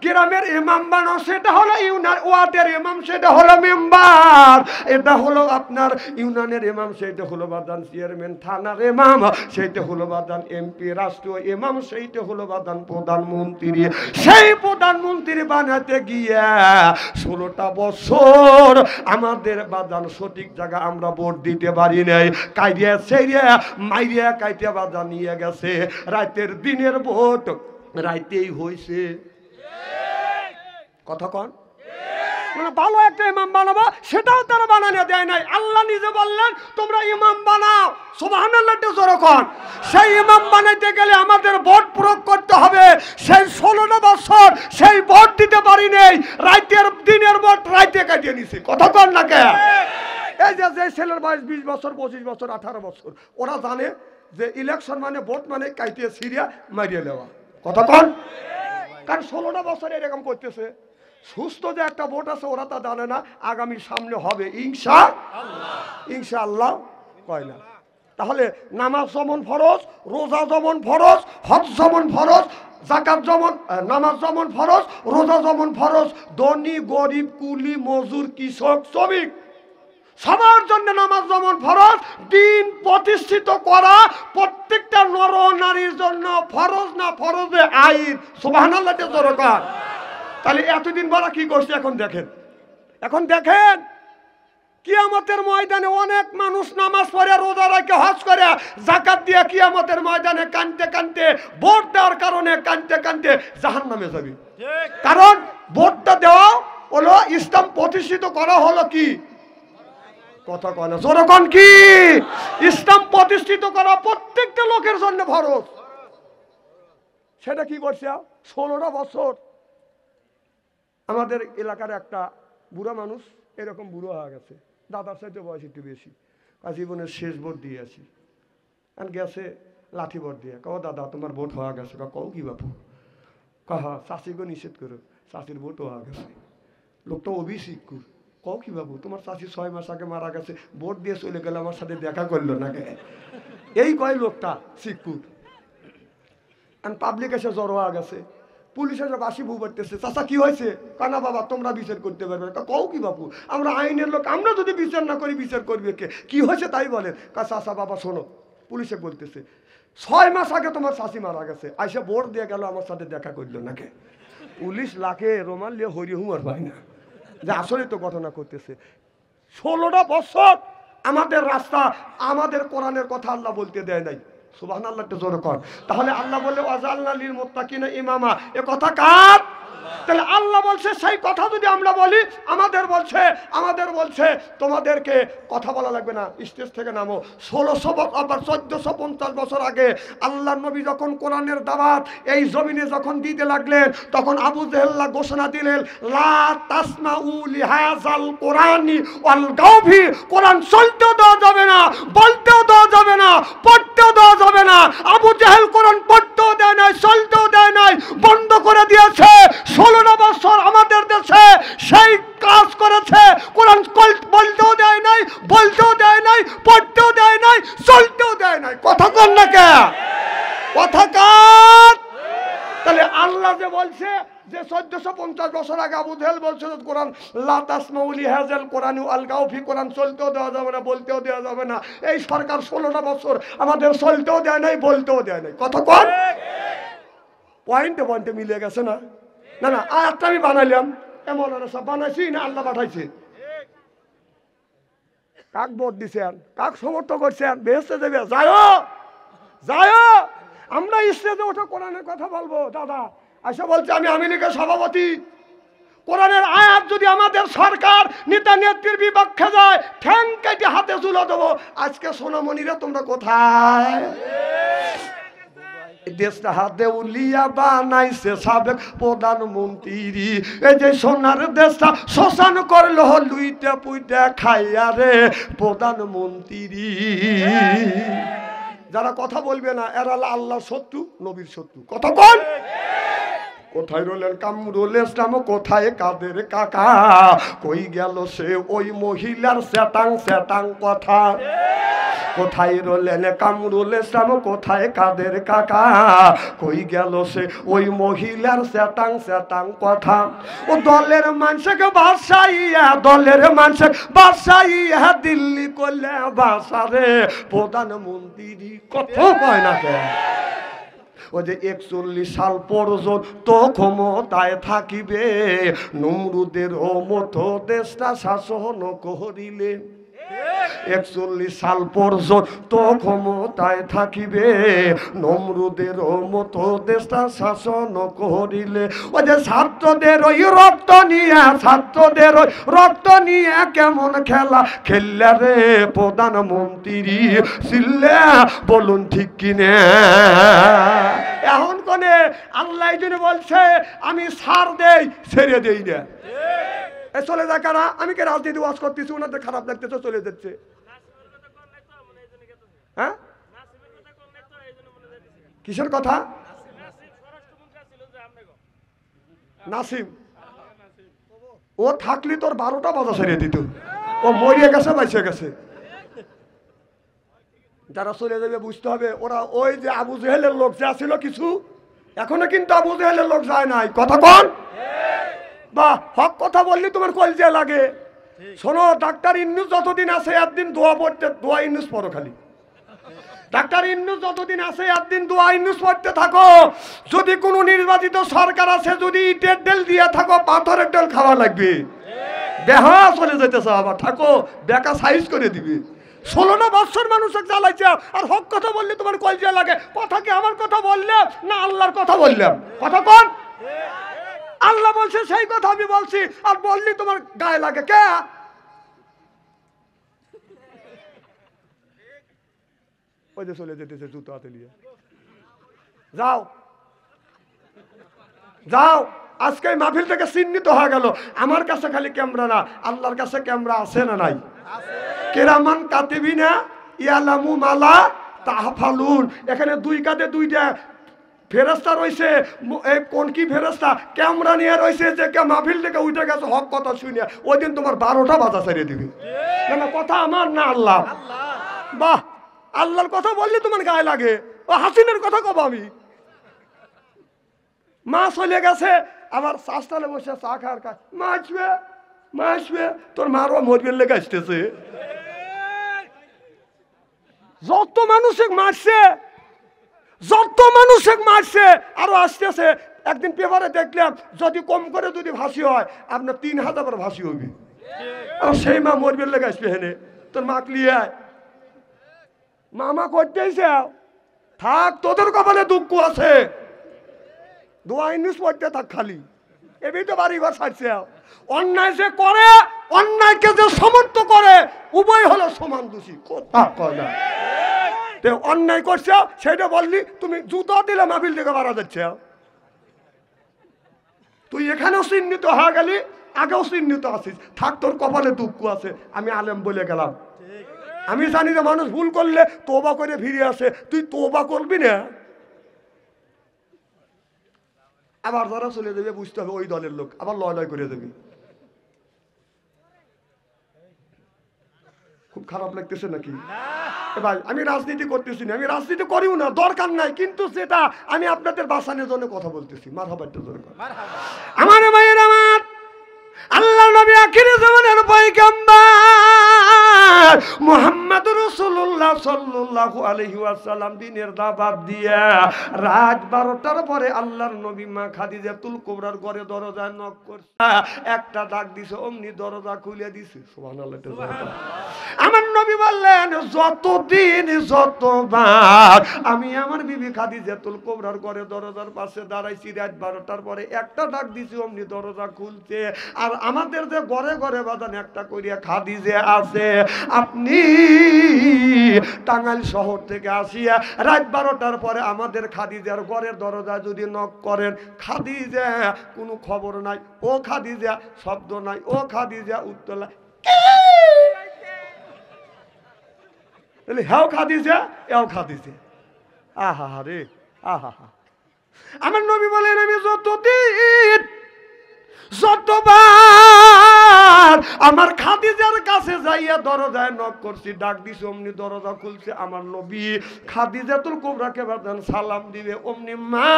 গ্রামের ইমাম বানাও, সেটা হলো ইউনিয়ন, ওয়ার্ডের ইমাম সেটা হলো মেম্বার, এটা হলো আপনার ইউনিয়নের ইমাম, সেটা হলো বাদান চেয়ারম্যান, থানার ইমাম সেইটা হলো বাদান এমপি, রাষ্ট্রীয় ইমাম সেইটা হলো বাদান প্রধানমন্ত্রী। সেই প্রধানমন্ত্রী বানাতে গিয়ে 16টা বছর আমাদের বাদান সঠিক জায়গা আমরা ভোট দিতে পারি নাই। কাইরিয়া সেইরিয়া মাইরিয়া কাইটা বাদান নিয়ে গেছে। রাতের দিনের ভোট রাইতেই হয়েছে। কথা কন। মানে ভালো একটা ইমাম বানাবো, সেটাও তারা বানানো দেয় নাই। আল্লাহ নিজে বললেন তোমরা ইমাম বানাও। সুবহানাল্লাহ জোরে কন। সেই ইমাম বানাইতে গেলে আমাদের ভোট প্রয়োগ করতে হবে। সেই 16টা বছর সেই ভোট দিতে পারি নাই, রাতের দিনের ভোট রাইতে কাটিয়ে নিছে। কথা কন না কে? এই যে ছেলের বয়স 20 বছর, 25 বছর, 18 বছর, ওরা জানে যে ইলেকশন মানে ভোট মানে কাইটিয়ে সিরিয়া মারিয়ে নেওয়া। কথা কন। কারণ 16টা বছর এরকম করতেছে। সুস্থ যে একটা ভোট আছে ওরা তা জানে না, আগামী সামনে হবে ইনশাআল্লাহ। ইনশাআল্লাহ কয় না। তাহলে নামাজ যেমন ফরজ, রোজা যেমন ফরজ, হজ যেমন ফরজ, জাকাত যেমন, নামাজ যেমন ফরজ, রোজা যেমন ফরজ, ধনী গরিব কুলি মজুর কৃষক শ্রমিক সবার জন্য নামাজ যেমন ফরজ, দিন প্রতিষ্ঠিত করা প্রত্যেকটা নর নারীর জন্য ফরজ না ফরজে আইন। সুবহানাল্লাহ দরকার। তাহলে এতদিন বলা কি করছে এখন দেখেন, এখন দেখেন কিয়ামতের ময়দানে অনেক মানুষ নামাজ পড়ে রোজা রাখে হজ করে যাকাত দিয়ে কিয়ামতের ময়দানে কাঁদতে কাঁদতে ভোট দেওয়ার কারণে কাঁদতে কাঁদতে জাহান্নামে যাবে। কারণ ভোটটা দেওয়া হলো ইসলাম প্রতিষ্ঠিত করা হলো কি কথা কয় না জোরকন কি ইসলাম প্রতিষ্ঠিত করা প্রত্যেকটা লোকের জন্য ফরজ। সেটা কি করছে 16টা বছর আমাদের এলাকার একটা বুড়া মানুষ এরকম বুড়ো হয়ে গেছে, দাদার সাথে বয়স একটু বেশি, জীবনের শেষ ভোট দিয়ে আসি গেছে লাঠি ভোট দিয়ে। কও দাদা তোমার ভোট হওয়া গেছে। কও কি বাপু? কহা চাষিকে নিষেধ করো, চাষির ভোট হওয়া গেছে। লোকটা অভিষিক্কুর। কও কি বাবু তোমার চাষি 6 মাস আগে মারা গেছে, ভোট দিয়ে চলে গেলে আমার সাথে দেখা করলো না। এই কয় লোকটা শিক্ষুর। পাবলিক এসে জড়ো হয়ে গেছে, পুলিশ এসে বাসি বউ বাড়তেছে। চাচা কি হয়েছে? কানা বাবা তোমরা বিচার করতে পারবে না। কও কি বাবু আমরা আইনের লোক, আমরা যদি বিচার না করি বিচার করবে কে? কি হয়েছে তাই বলেন। চাচা বাবা শোনো, পুলিশে বলতেছে 6 মাস আগে তোমার চাষি মারা গেছে, আইসা ভোট দিয়ে গেল আমার সাথে দেখা করলো না কে? পুলিশ লাখে রোমান লিয়ে হরি হুমার পায় না যে আসলে তো ঘটনা করতেছে। 16টা বছর আমাদের রাস্তা, আমাদের কোরআনের কথা আল্লাহ বলতে দেয় নাই। সুবহানাল্লাহ জোরে কর। তাহলে আল্লাহ বলে ওয়াজালনা লিল মুত্তাকিনা ইমামা, এ কথা কার? তাহলে আল্লাহ বলছে সেই কথা যদি আমরা বলি, আমাদের বলছে তোমাদেরকে কথা বলা লাগবে না, স্টেজ থেকে নামো। 1450 বছর আগে আল্লাহ নবী যখন কোরআনের দাওয়াত এই জমিনে যখন দিতে লাগলেন, তখন আবু জেহেল ঘোষণা দিলেন লা তাসমাউ লিহাযাল কোরআনি ওয়ালগাউ ফি, কোরআন চলতেও দেওয়া যাবে না, বলতেও দেওয়া যাবে না, পড়তেও দেওয়া যাবে না। আবু জেহেল কোরআন পড়তেও দেয় নাই, চলতেও দেয় নাই, বন্ধ করে দিয়েছে। 16 বছর আমাদের দেশে সেই কাজ করেছে। কোরআন বলতেও দেয় নাই, বলতেও দেয় নাই, পড়তেও দেয় নাই, চলতেও দেয় নাই। কথা কন না কে? কথা কার? তাহলে আল্লাহ যে বলছে যে 1450 বছর আগে আবু জেহেল বলছে কোরআন লা তাসমাউ লিহাযাল কোরআনি ওয়ালগাউ ফি, কোরআন চলতেও দেওয়া যাবে না, বলতেও দেওয়া যাবে না। এই সরকার 16টা বছর আমাদের চলতেও দেয় নাই, বলতেও দেয় নাই। কথা কন? পয়েন্টে মিলে গেছে না? না না আয়াতটা আমি বানাইলাম, এমন সব বানাইছি না আল্লাহ পাঠাইছে। কাক ভোট দিছেন, কাক সমর্থন করছেন, বেহেশতে দেবে যাও। আমরা স্টেজে ওঠে কোরআনের কথা বলবো। দাদা আইসা বলছে আমি আওয়ামী লীগের সভাপতি, কোরআনের আয়াত যদি আমাদের সরকার নেতা নেত্রীর বিপক্ষে যায় ঠ্যাং কেটে হাতে তুলে দেবো। আজকে সোনামণিরা তোমরা কোথায়? দেশটা হাতে উলিয়া বানাইছে সাবেক প্রধানমন্ত্রী। এই যে সোনার দেশটা শ্মশান করলো লুইটা পুইটা খাইয়া রে প্রধানমন্ত্রী। যারা কথা বলবে না এরা আল্লাহ শত্রু, নবীর শত্রু। কথা বল। কোথায় রইলেন কামরুল ইসলাম, কোথায় কাদের কাকা? কই গেল সে ওই মহিলার স্যাটাং কথা? কোথায় রইলেন কামরুল ইসলাম, কোথায় কাদের কাকা? কই গেল সে ওই মহিলার স্যাটাং কথা? ও দলের মানুষকে বাসাইয়া, দলের মানুষ বাসাইয়া দিল্লি করলে বাসারে প্রধানমন্ত্রী। কত কয় না কে? ও যে 41 সাল পর্যন্ত ক্ষমতায় থাকিবে, নমরুদের মতো দেশটা শাসন করিলে। 41 সাল পর্যন্ত ক্ষমতায় থাকিবে, নমরুদের মতো দেশটা শাসন করিলে। ও যে ছাত্রদের ওই রক্ত নিয়ে কেমন খেলা খেললে রে প্রধানমন্ত্রী ছিলে, বলুন ঠিক কিনে? এখন কোনে আল্লাহ জন্য বলছে আমি ছাড় দেই, ছেড়ে দেই না। চলে যায় কারা? আমি কে রাজনীতি ওয়াজ করতেছি, ওনাদের খারাপ লাগতেছে চলে যাচ্ছে। হ্যাঁ কিসের কথা? নাসিম ও থাকলি তোর 12টা বাজা ছেড়ে দিত। ও মরিয়ে গেছে, বাইসে গেছে। যারা চলে যাবে বুঝতে হবে ওরা ওই যে আবু জেহেলের লোক যা ছিল কিছু, এখনো কিন্তু আবু জেহেলের লোক যায় নাই, কথা কন বা হক কথা বললে তোমার কলজে লাগে। শোনো, ডাক্তার ইন্নুস যতদিন আছে একদিন দোয়া পড়তে, দোয়া ইন্নুস পড়ো খালি। ডাক্তার ইন্নুস যতদিন আছে একদিন দোয়া ইন্নুস পড়তে থাকো। যদি কোনো নির্বাচিত সরকার আছে, যদি ইটের ডেল দিয়ে থাকো, পাথরের ডেল খাওয়া লাগবে। বেহা চলে যেতেছে আবার, থাকো বেকা সাইজ করে দিবে। 16 বছর মানুষকে জ্বালাইছে, আর হক কথা বললে তোমার কলজে লাগে। কথা কি আমার কথা বললাম না আল্লাহর কথা বললাম? কথা কন। আল্লাহ বলছে সেই কথা আমি বলছি, আর বললি তোমার গায়ে লাগে কে? ওই যে চলে যেতেছে জুতো হাতে নিয়ে। যাও যাও, আজকে মাহফিল থেকে চিহ্নিত হয়ে গেল। আমার কাছে খালি ক্যামেরা না, আল্লাহর কাছে ক্যামেরা আছে না নাই? কেরামান কাতিবিনা ইয়ালামু মালা তাহফালুন। এখানে দুই কাঁধে দুইটা ফেরেস্তা রয়েছে। কোন কি ফেরেস্তা? ক্যামেরা নিয়ে রয়েছে, যে কে মাহফিল থেকে উঠে গেছে হক কথা শুনে ওই দিন তোমার 12টা বাজা ছাড়িয়ে দিবে। না কথা আমার না আল্লাহ। বাহ, আল্লাহর কথা বললে তোমার গায়ে লাগে। ও হাসিনের কথা কব আমি। মা চলে গেছে, আবার চাষতালে বসে চা খাওয়ার কাজ। মা আসবে, মা আসবে, তোর মারও মরবের লেগে আসতেছে। যত মানুষে মারছে, যত মানুষে মারছে, আরো আসতেছে। একদিন পেপারে দেখলাম, যদি কম করে যদি ফাঁসি হয়, আপনার 3000 ফাঁসি হবে। আর সেই মা মরবের লেগে আসবে হেনে, তোর মা ক্লিয়ে মামা করতেইছে। থাক, তোদের কপালে দুঃখ আছে। দোয়া ইংলিশ পড়তে থাক খালি। এমনি তো বাড়ি ঘর ছাড়ছে। অন্যায় যে করে, অন্যায়কে যে সমর্থ করে, উভয় হলো সমান দোষী। কথা কয় না। অন্যায় করছে সেটা বললি, তুমি জুতো দিলে মাহফিল থেকে মারা যাচ্ছে। তুই এখানেও চিহ্নিত হয়ে গেলি, আগেও চিহ্নিত আছিস। থাক, তোর কপালে দুঃখ আছে। আমি আলেম বলে গেলাম। আমি জানি যে মানুষ ভুল করলে তোবা করে ফিরে আসে। তুই তোবা করবি না, আবার যারা চলে যাবে বুঝতে হবে ওই দলের লোক, আবার লয় লয় করে দেবে। খুব খারাপ লাগতেছে নাকি ভাই? আমি রাজনীতি করতেছি না, আমি রাজনীতি করিও না, দরকার নাই। কিন্তু সেটা আমি আপনাদের বাঁচানোর জন্য কথা বলতেছি। মারহাবার দরকার আমার ভাইয়ের, আমার আল্লাহ নবী আখিরে জামানের পয়গম্বর মুহাম্মদুর রাসূলুল্লাহ সাল্লাল্লাহু আলাইহি ওয়াসাল্লাম দিনের দাওয়াত দিয়ে রাত 12টার পরে আল্লাহর নবী মা খাদিজাতুল কুবরার ঘরে দরজা নক করছে। একটা ডাক দিছে, অমনি দরজা খুলে দিছে। সুবহানাল্লাহ। আমার নবী বললেন, যতদিন যতবার আমি আমার বিবি খাদিজাতুল কুবরার ঘরে দরজার পাশে দাঁড়াইছি, রাত 12টার পরে একটা ডাক দিছি, অমনি দরজা খুলছে। আর আমাদের যে ঘরে ঘরে বাঁধান একটা করিয়া খাদিজা আছে, আপনি টাঙ্গাইল শহর থেকে আসিয়া রাত 12টার পরে আমাদের খাদিজার ঘরের দরজা যদি নক করেন, খাদিজা কোনো খবর নাই, ও খাদিজা শব্দ নাই, ও খাদিজা উত্তর নাই। হ্যাঁ খাদিজা, এও খাদিজা। আহা রে, আহা। আমার নবী বলেন, আমি যতদিন যতবার আমার খাদিজার কাছে যাইয়া দরজায় নক করছি, ডাক দিছি, অমনি দরজা খুলছে। আমার নবী খাদিজাতুল কুবরাকে বাদান সালাম দিবে, অমনি মা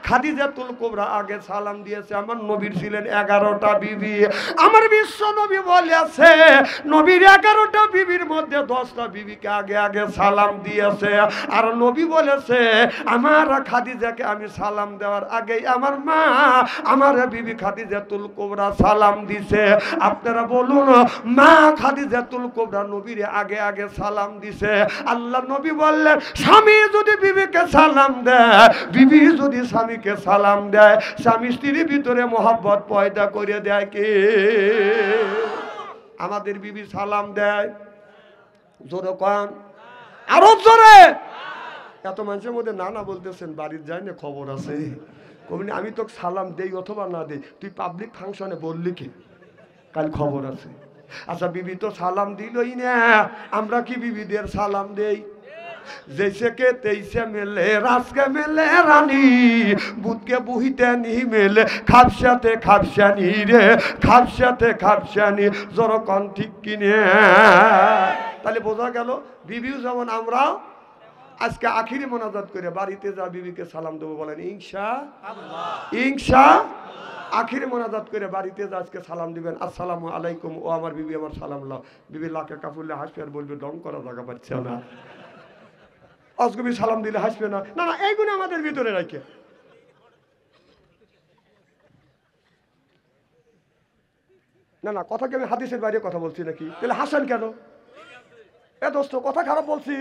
খাদিজাতুল কুবরা আগে সালাম দিয়েছে। আমার নবীর ছিলেন 11টা বিবি। আমার বিশ্ব নবী বলেছে, নবীর 11টা বিবির মধ্যে 10টা বিবিকে আগে আগে সালাম দিয়েছে। আর নবী বলেছে, আমার খাদিজাকে আমি সালাম দেওয়ার আগেই আমার মা আমার বিবি খাদিজাতুল কুবরা সালাম দিছে। আপনারা বলুন, মা খাদিজাতুল কুবরা নবীর আগে আগে সালাম দিছে। আল্লাহ নবী বললেন, স্বামী যদি বিবিকে সালাম দেয়, বিবি যদি স্বামীকে সালাম দেয়, স্বামী স্ত্রীর ভিতরে মহব্বত পয়দা করে দেয় কে? আমাদের বিবি সালাম দেয়। জোরে কন, আরো জোরে। এত মানুষের মধ্যে নানা বলতেছেন, বাড়ির যায় না, খবর আছে। আমি তো সালাম দেই অথবা না দেই, তুই পাবলিক ফাংশনে বললি কি কাল খবর আছে? আচ্ছা, বিবি তো সালাম দিলই না, আমরা কি বিবিদের সালাম দেই? जैसे के तैसे मेले रास्के मेले रानी बुद्धके बुहिते नहीं मेले खापसाते खापसानी रे खापसाते खापसानी जरो कौन ठीक किने ताले बोझा गेलो बीबिও যেমন আমরাও আজকে আখিরি মোনাজাত করে বাড়িতে যা বিবিকে সালাম দেবো বলেন ইনশা আখিরি মোনাজাত করে বাড়িতে যা আজকে সালাম দিবেন আসসালামু আলাইকুম। ও আমার বিবি আমার সালাম লাও। বিবি লাখে কাপুরলে হাসবে আর বলবে ডং করা জায়গা পাচ্ছে না, অজগবি সালাম দিলে হাসবে না। না না, এইগুলো আমাদের ভিতরে রাখে। না না, কথা কি আমি হাদিসের বাইরে কথা বলছি নাকি? তাহলে হাসেন কেন? এ দোস্ত, কথা খারাপ বলছি?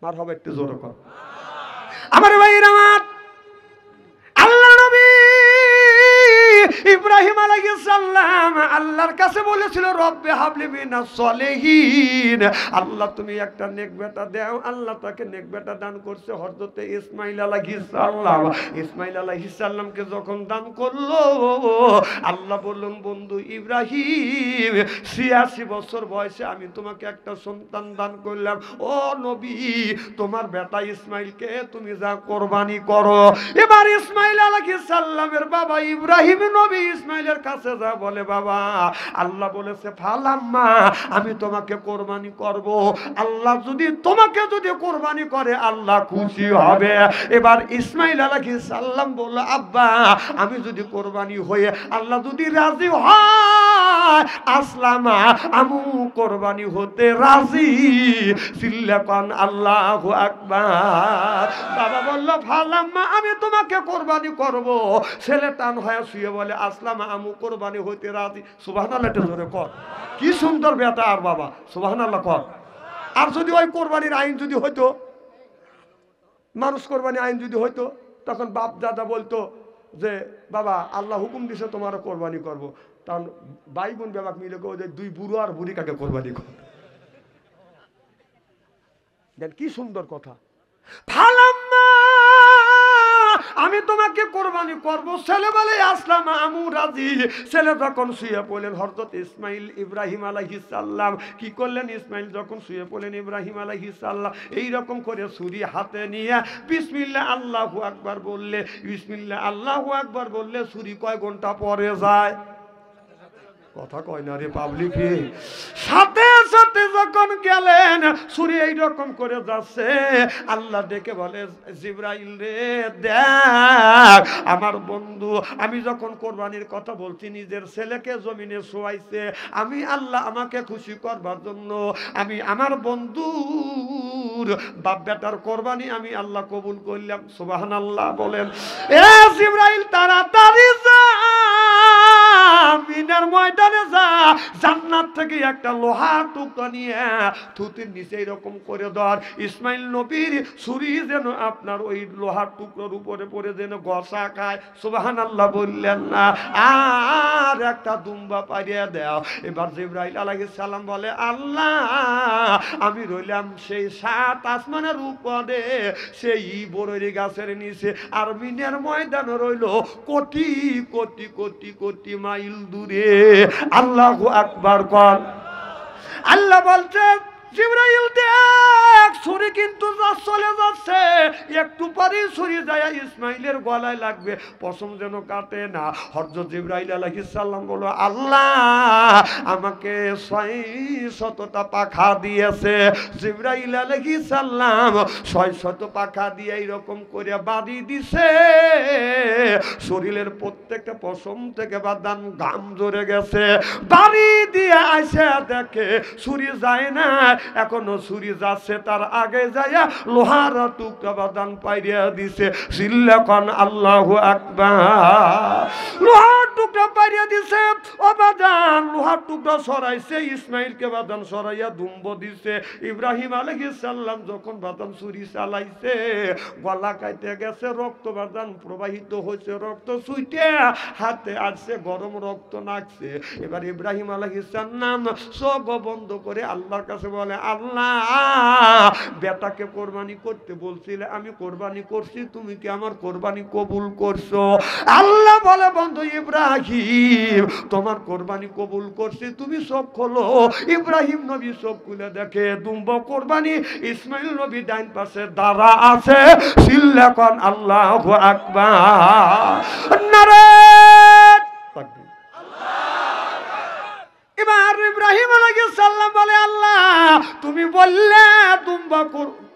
মার হবে একটু জোরে কর। আমার ভাইয়ের আমার, আল্লাহ নবী ইব্রাহিম আলাইহিস সালাম আল্লাহর কাছে বলেছিল রব্বে হাবলি মিনাস সলিহিন, আল্লাহ তুমি একটা নেক বেটা দাও। আল্লাহ তাকে নেক বেটা দান করছে হযরতে ইসমাঈল আলাইহিস সালাম। ইসমাঈল আলাইহিস সালামকে যখন দান করলো, আল্লাহ বললেন বন্ধু ইব্রাহিম ৮৬ বছর বয়সে আমি তোমাকে একটা সন্তান দান করলাম। ও নবী, তোমার বেটা ইসমাঈলকে তুমি যা কোরবানি করো। এবার ইসমাঈল আলাইহিস সালামের বাবা ইব্রাহিম নবী ইসমাঈলের কাছে যা বলে, বাবা আল্লাহ বলেছে ফালাম্মা আমি তোমাকে কোরবানি করব। আল্লাহ যদি তোমাকে যদি কোরবানি করে আল্লাহ খুশি হবে। এবার ইসমাঈল আলাইহিস সালাম বলল, আব্বা আমি যদি কোরবানি হয়ে আল্লাহ যদি রাজি হয় আসলামা আমু কোরবানি হতে রাজি। সিল্লাকান আল্লাহু আকবার। বাবা বলল ফালাম্মা আমি তোমাকে কোরবানি করব। ছেলে টান হয়ে শুয়ে বলে আসলামা আমু কোরবানি হতে রাজি। সুবহানাল্লাহ জোরে কর। কি সুন্দর বেটা। আর বাবা সুবহানাল্লাহ কর। আর যদি ওই কোরবানির আইন যদি হইতো, মানুষ কোরবানি আইন যদি হইতো, তখন বাপ দাদা বলতো যে বাবা আল্লাহ হুকুম দিছে তোমারও কোরবানি করবো। তখন ভাই বোন বেবাক মিলে যে দুই বুড়ো আর বুড়ি কাকে কোরবানি কর। কি সুন্দর কথা। ফালাম্মা আমি তোমাকে কোরবানি করব। ছেলে বলে আসলাম আমু রাজি। ছেলে যখন শুয়ে পড়লেন হযরত ইসমাঈল ইব্রাহিম আলাইহিস সালাম কি করলেন? ইসমাঈল যখন শুয়ে পড়লেন ইব্রাহিম আলাইহিস সালাম এই রকম করে ছুরি হাতে নিয়ে বিসমিল্লাহ আল্লাহু আকবার বললে, বিসমিল্লাহ আল্লাহু আকবার বললে ছুরি কয় ঘন্টা পরে যায়? কথা কয় না রে পাবলিকে। সাথে সাথে যখন গেলেন ছুরি এইরকম করে যাচ্ছে, আল্লাহ ডেকে বলে জিবরাইল রে দেখ আমার বন্ধু আমি যখন কোরবানির কথা বলছি নিজের ছেলেকে জমিনে শোয়াইছে। আমি আল্লাহ আমাকে খুশি করবার জন্য আমি আমার বন্ধুর বাপ বেটার কোরবানি আমি আল্লাহ কবুল করলাম। সুবহানাল্লাহ বলেন। এ জিবরাইল তাড়াতাড়ি যা মিনার ময়দানে যা, জান্নাত থেকে একটা লোহার টুকরা নিয়ে থুতির নিচে এরকম করে ধর। ইসমাঈল নবীর ছুরি যেন আপনার ওই লোহার টুকরোর উপরে পড়ে যেন ঘষা খায়। সুবহানাল্লাহ বললেন না? আর একটা দুম্বা পাইয়া দাও। এবার জিবরাইল আলাইহিস সালাম বলে আল্লাহ আমি রইলাম সেই ৭ আসমানের উপরে সেই বড়ই গাছের নিচে, আর মিনার ময়দান রইল কোটি কোটি কোটি কোটি মাইল দূরে। আল্লাহু আকবার কর। আল্লাহ বলছে জিবরাইল দেখ ছুরি কিন্তু চলে যাচ্ছে, একটু পরে ছুরি যায় ইসমাইলের গলায় লাগবে, পশম যেন কাটে না। হযরত জিবরাইল আলাইহিস সালাম বলল আল্লাহ আমাকে ৬০০টা পাখা দিয়েছে। জিবরাইল আলাইহিস সালাম ৬০০ পাখা দিয়ে এইরকম করে বাড়ি দিছে। শরীরের প্রত্যেকটা পশম থেকে বাদান ঘাম ঝরে গেছে। বাড়ি দিয়ে আইসা দেখে ছুরি যায় না, এখনো ছুরি যাচ্ছে, তার আগে যাইয়া লোহার টুকরা বাদান পাইয়া দিছে। সিল্লাকান আল্লাহু আকবার। লোহার টুকরা পাইয়া দিছে। ও বাদান লোহার টুকরা সরাইছে, ইসমাইলকে বাদান সরাইয়া দুম্ব দিছে। ইব্রাহিম আলাইহিস সালাম যখন বাদান ছুরি চালাইছে গলা কাইতে গেছে, রক্ত বাদান প্রবাহিত হয়েছে, রক্ত ছুইতে হাতে আসছে, গরম রক্ত নাকছে। এবার ইব্রাহিম আলাইহিস সালাম চোখ বন্ধ করে আল্লাহর কাছে বলে আল্লাহ বেটাকে কোরবানি করতে বলছিলে, আমি কোরবানি করছি, তুমি কি আমার কোরবানি কবুল করছো? আল্লাহ বলে বন্ধু ইব্রাহিম তোমার কোরবানি কবুল করছি, তুমি চোখ খোলো। ইব্রাহিম নবী চোখ খুলে দেখে দুম্ব কোরবানি ইসমাইল নবী ডাইন পাশে দাঁড়া আছে। সিল্লাকান আল্লাহু আকবার। নারে তাকবীর। এবার ইব্রাহিম আলাইহিস সালাম বলে আল্লাহ তুমি বললে দুম্বা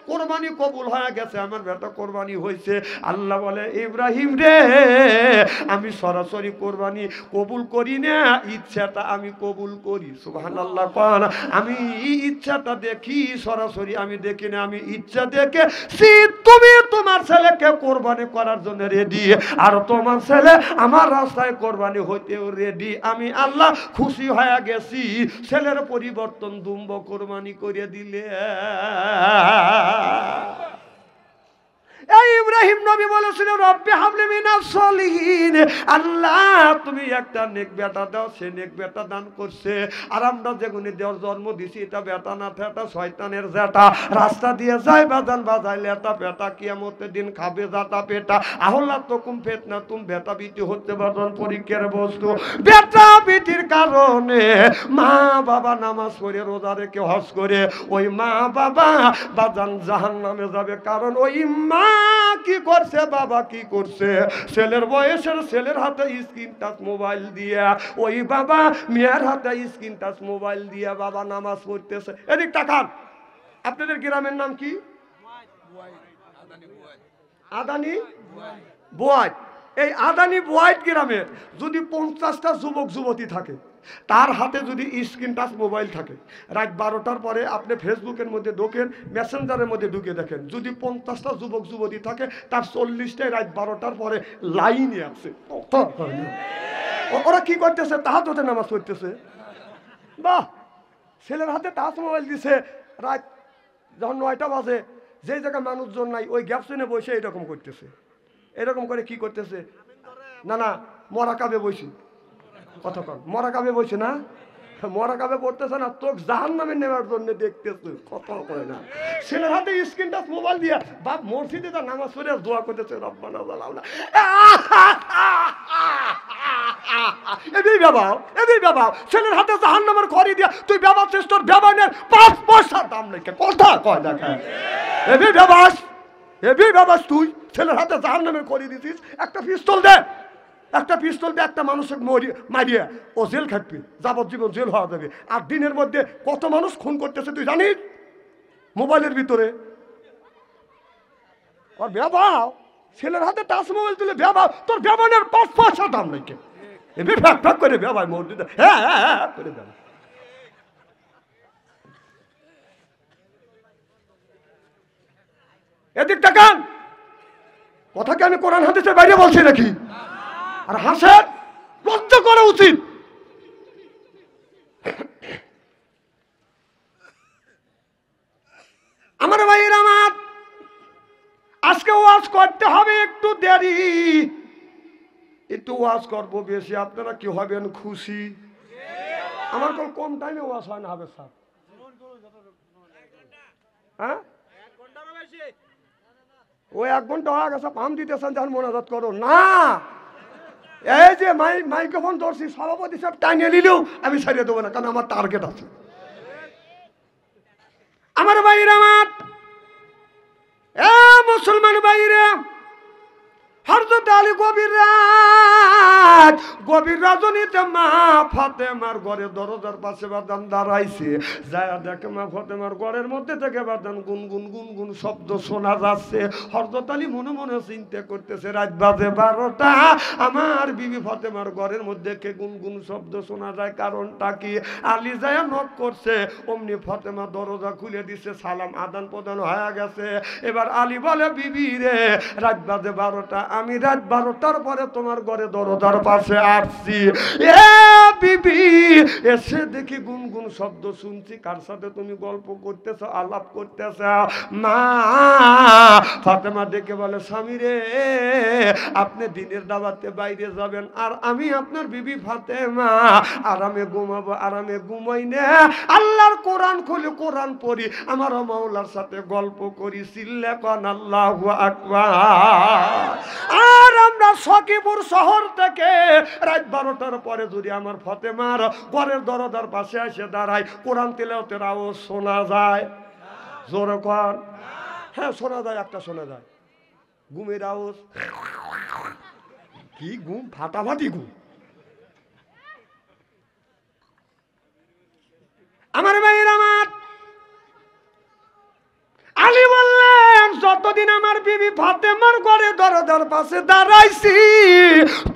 কোরবানি কবুল হয়ে গেছে, আমার বেটা কোরবানি হয়েছে। আল্লাহ বলে ইব্রাহিম রে, আমি সরাসরি কোরবানি কবুল করি না, ইচ্ছাটা আমি কবুল করি। সুবহানাল্লাহ কোন, আমি ইচ্ছাটা দেখি, সরাসরি আমি দেখি না, আমি ইচ্ছা দেখে তুমি তোমার ছেলেকে কোরবানি করার জন্য রেডি, আর তোমার ছেলে আমার রাস্তায় কোরবানি হইতেও রেডি। আমি আল্লাহ খুশি হয়ে গেছি, ছেলের পরিবর্তন দুম্ব কোরবানি করে দিলে। এই ইব্রাহিম নবী বলেছিল রব্বি হাবলি মিনাস সলিহিন, আল্লাহ তুমি একটা নেক বেটা দাও। সে নেক বেটা দান করছে। আর আমরা যেগুনি দেওয়ার জন্ম দিছি, এটা বেটা না এটা শয়তানের জেটা, রাস্তা দিয়ে যায় বাজান বাজাইলে এটা বেটা কিয়ামতের দিন খাবে জাতা পেটা। আহল্লা তকুম ফেতনা, তুম বেটা বিটি হতে বাজান পরীক্ষার বস্তু। বেটা বিটির কারণে মা বাবা নামাজ পড়ে রোজা রেখে হজ করে, ওই মা বাবা বাজান জাহান্নামে যাবে। কারণ ওই মা কি করছে, বাবা কি করছে, ছেলের বয়সের ছেলের হাতে স্ক্রিন টাচ মোবাইল দিয়া, ওই বাবা মেয়ের হাতে স্ক্রিন টাচ মোবাইল দিয়া বাবা নামাজ পড়তেছে। এদিক তাকান, আপনাদের গ্রামের নাম কি? আদানি বুয়াইট। এই আদানি বুয়াইট গ্রামে যদি 50টা যুবক যুবতী থাকে, তার হাতে যদি স্ক্রিন টাচ মোবাইল থাকে, রাত 12টার পরে আপনি ফেসবুকের মধ্যে ঢোকেন, মেসেঞ্জারের মধ্যে ঢুকে দেখেন, যদি 50টা যুবক যুবতী থাকে, তার 40টাই রাত 12টার পরে লাইনে আছে। ওরা কি করতেছে? তাহাজ্জুদে নামাজ পড়তেছে। বাহ, ছেলের হাতে টাচ মোবাইল দিছে, রাত যখন 9টা বাজে, যে জায়গায় মানুষজন নাই ওই গ্যাপসনে বসে এরকম করতেছে। এরকম করে কি করতেছে? না না, মরাকাবে বসি, কথা কন, মরাকাবে বসে না, মরাকাবে পড়তেছে না, তোকে জাহান্নামে নেওয়ার জন্য দেখতেছে, কথা কয় না। ছেলের হাতে স্ক্রিন টাচ মোবাইল দিয়া বাপ মসজিদে তার নামাজ পড়ে দোয়া করতেছে, রব্বানা জালালনা। এদিই বাবা, এদিই বাবা, ছেলের হাতে জাহান্নামের খড়ি দিয়া তুই বাবার চেষ্টার ব্যবহারের 5 পয়সার দাম নেই, কথা কয় না। এদিই বাবাস, এদিই বাবাস, তুই ছেলের হাতে জাহান্নামের খড়ি দিছিস। একটা পিস্তল দে, একটা পিস্তল দিয়ে একটা মানুষের মারিয়ে ও জেল খাটবি, যাবজ্জীবন জেল হওয়া যাবে। আর দিনের মধ্যে কত মানুষ খুন করতেছে তুই জানিস? মোবাইলের ভিতরে আর ব্যবহার, ছেলের হাতে টাচ মোবাইল তুলে ব্যবহার, তোর ব্যবহারের 5 পয়সা দাম নেই। এবার ফ্যাক ফ্যাক করে ব্যবহার মসজিদে, হ্যাঁ হ্যাঁ হ্যাঁ করে ব্যবহার। এদিক তাকান, কথা কি আমি কোরআন হাদিসের বাইরে বলছি নাকি? আর হাসেন, লজ্জা করা উচিত। আমার ভাইয়ের আমার, আজকে ওয়াজ করতে হবে একটু দেরি, একটু ওয়াজ করবো বেশি, আপনারা কি হবেন খুশি? আমার কম টাইমে ওয়াজ হয় না হবে স্যার? হ্যাঁ, ওই 1 ঘন্টা হয়ে গেছে, পাম দিতেছেন, যখন মোনাজাত করো না। এই যে মাইক্রোফোন ধরছি, সভাপতি সব টানিয়ে নিলেও আমি ছাড়িয়ে দেবো না, কারণ আমার টার্গেট আছে। আমার ভাইরা, আমার মুসলমান ভাইরা, হযরত আলী গভীর রজনীতে মা ফাতেমার ঘরে দরজার পাশে বাদান দাঁড়াইছে। যায়া দেখে মা ফাতেমার ঘরের মধ্যে থেকে বাদান গুনগুন গুনগুন শব্দ শোনা যাচ্ছে। হযরত আলী মনে মনে চিন্তা করতেছে, রাত বাজে 12টা, আমার বিবি ফাতেমার ঘরের মধ্যে কে গুনগুন শব্দ শোনা যায়, কারণটা কি? আলী যায়া নক করছে, অমনি ফাতেমা দরজা খুলে দিছে, সালাম আদান প্রদান হয়ে গেছে। এবার আলী বলে, বিবি রে, রাত বাজে 12টা, আমি রাত 12টার পরে তোমার ঘরে দরজার পাশে আসছি। এ বিবি, এসে দেখি গুনগুন শব্দ শুনছি, কার সাথে তুমি গল্প করতেছ, আলাপ করতেছ? মা ফাতেমা দেখে বলে, স্বামী রে, আপনি দিনের দাওয়াতে বাইরে যাবেন, আর আমি আপনার বিবি ফাতেমা আরামে ঘুমাবো, আরামে ঘুমাই না, আল্লাহর কোরআন খুলে কোরআন পড়ি, আমার মাওলার সাথে গল্প করি, চিল্লা কোন আল্লাহু আকবার। আর আমরা সখীপুর শহর থেকে রাত 12টার পরে যদি আমার ফাতেমার ঘরের দরজার পাশে এসে দাঁড়ায়, কোরআন তিলাওয়াতের আওয়াজ শোনা যায়? জোরে কোন? হ্যাঁ শোনা যায়, একটা শোনা যায়, ঘুমের আওয়াজ। কি ঘুম? ফাটাফাটি ঘুম। আমার ভাইয়ের আমার, আলী বললেন, ফাতেমার ঘরে দরজার পাশে দাঁড়াইছি,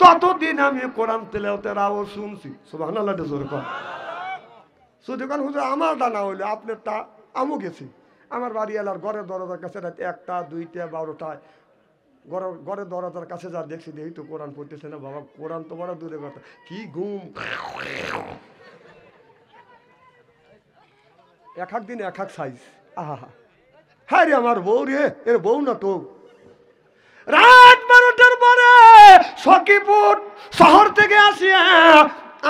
ততদিন আমি কোরআন তেলাওয়াতের আওয়াজ শুনছি। সুবহানাল্লাহ জোরে কর। শুধু কারণ হুজুর আমার ডানা হইলো আপনার তা আমও গেছি। আমার বাড়ি এলার ঘরের দরজার কাছে রাত 1টা 2টা 12টায় ঘরের দরজার কাছে যা দেখছি, দেখি তো কোরআন পড়তেছে না। বাবা কোরআন তো বড় দূরে কথা, কি ঘুম। এক এক দিন এক এক সাইজ। আহা হ্যাঁ রে আমার বউ রে, এর বউ না তো। রাত 12টার পরে সখীপুর শহর থেকে আসিয়া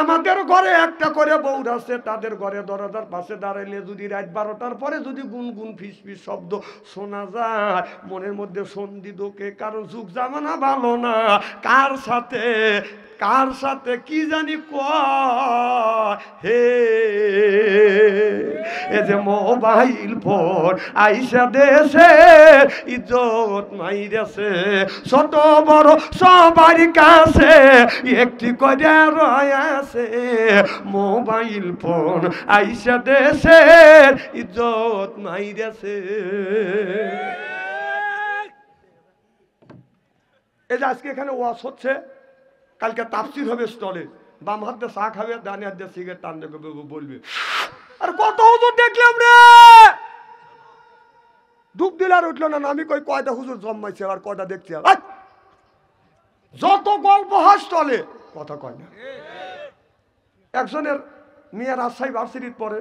আমাদের ঘরে একটা করে বউ আছে, তাদের ঘরে দরজার পাশে দাঁড়াইলে যদি রাত 12টার পরে যদি গুনগুন ফিস ফিস শব্দ শোনা যায়, মনের মধ্যে সন্ধি ঢোকে, কারণ যুগ জামানা ভালো না, কার সাথে কি জানি কয় হে। এ যে মোবাইল ফোন আইসা দেশে ইজ্জত মাইরেছে, ছোট বড় সবার কাছে একটি করে রয়েছে। মোবাইল ফোন আইসা দেশে ইজ্জত মাইরেছে। এই যে আজকে এখানে ওয়াজ হচ্ছে, কালকে তাফসীর হবে স্টলে, বাম হাতে চা খাবে, ডানে হাতে সিগারেট টান দেখবে, বলবে আর কত হুজুর দেখলাম রে, ডুব দিল আর উঠলো না। আমি কই কয়টা হুজুর জন্মাইছে আর কয়টা দেখছি, আর যত গল্প হয় স্টলে, কথা কয় না। একজনের মেয়ে রাজশাহী ভার্সিটির পরে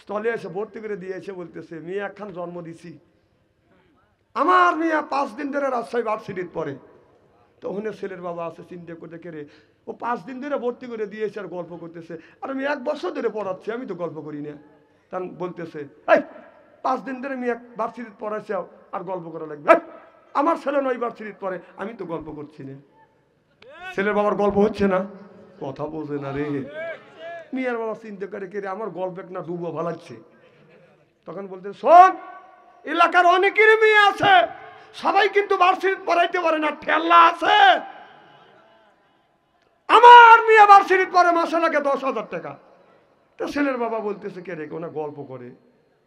স্টলে এসে ভর্তি করে দিয়েছে, বলতেছে মেয়ে একখান জন্ম দিছি, আমার মেয়ে 5 দিন ধরে রাজশাহী ভার্সিটির পরে। তখন ছেলের বাবা আছে, চিন্তা করতে কেড়ে ও 5 দিন ধরে ভর্তি করে দিয়েছে আর গল্প করতেছে, আর আমি 1 বছর ধরে পড়াচ্ছি, আমি তো গল্প করি না। তখন বলতেছে এই 5 দিন ধরে মেয়ে ভার্সিটির পড়াচ্ছে আর গল্প করা লাগবে, আমার ছেলে 9 ভার্সিটির পরে, আমি তো গল্প করছি না। ছেলের বাবার গল্প হচ্ছে না, কথা বোঝে না রে। মেয়ের বাবা চিন্তা করে কেড়ে আমার গল্প না ডুবো ভালাচ্ছে। তখন বলতে শোন, এলাকার অনেকেরই মেয়ে আছে, সবাই কিন্তু ভার্সিটি পড়াইতে পারে না, ঠেলা আছে। আমার মেয়ে ভার্সিটি পড়ে মাসে লাগে 10,000 টাকা। তো ছেলের বাবা বলতেছে কে রে, কোনা গল্প করে।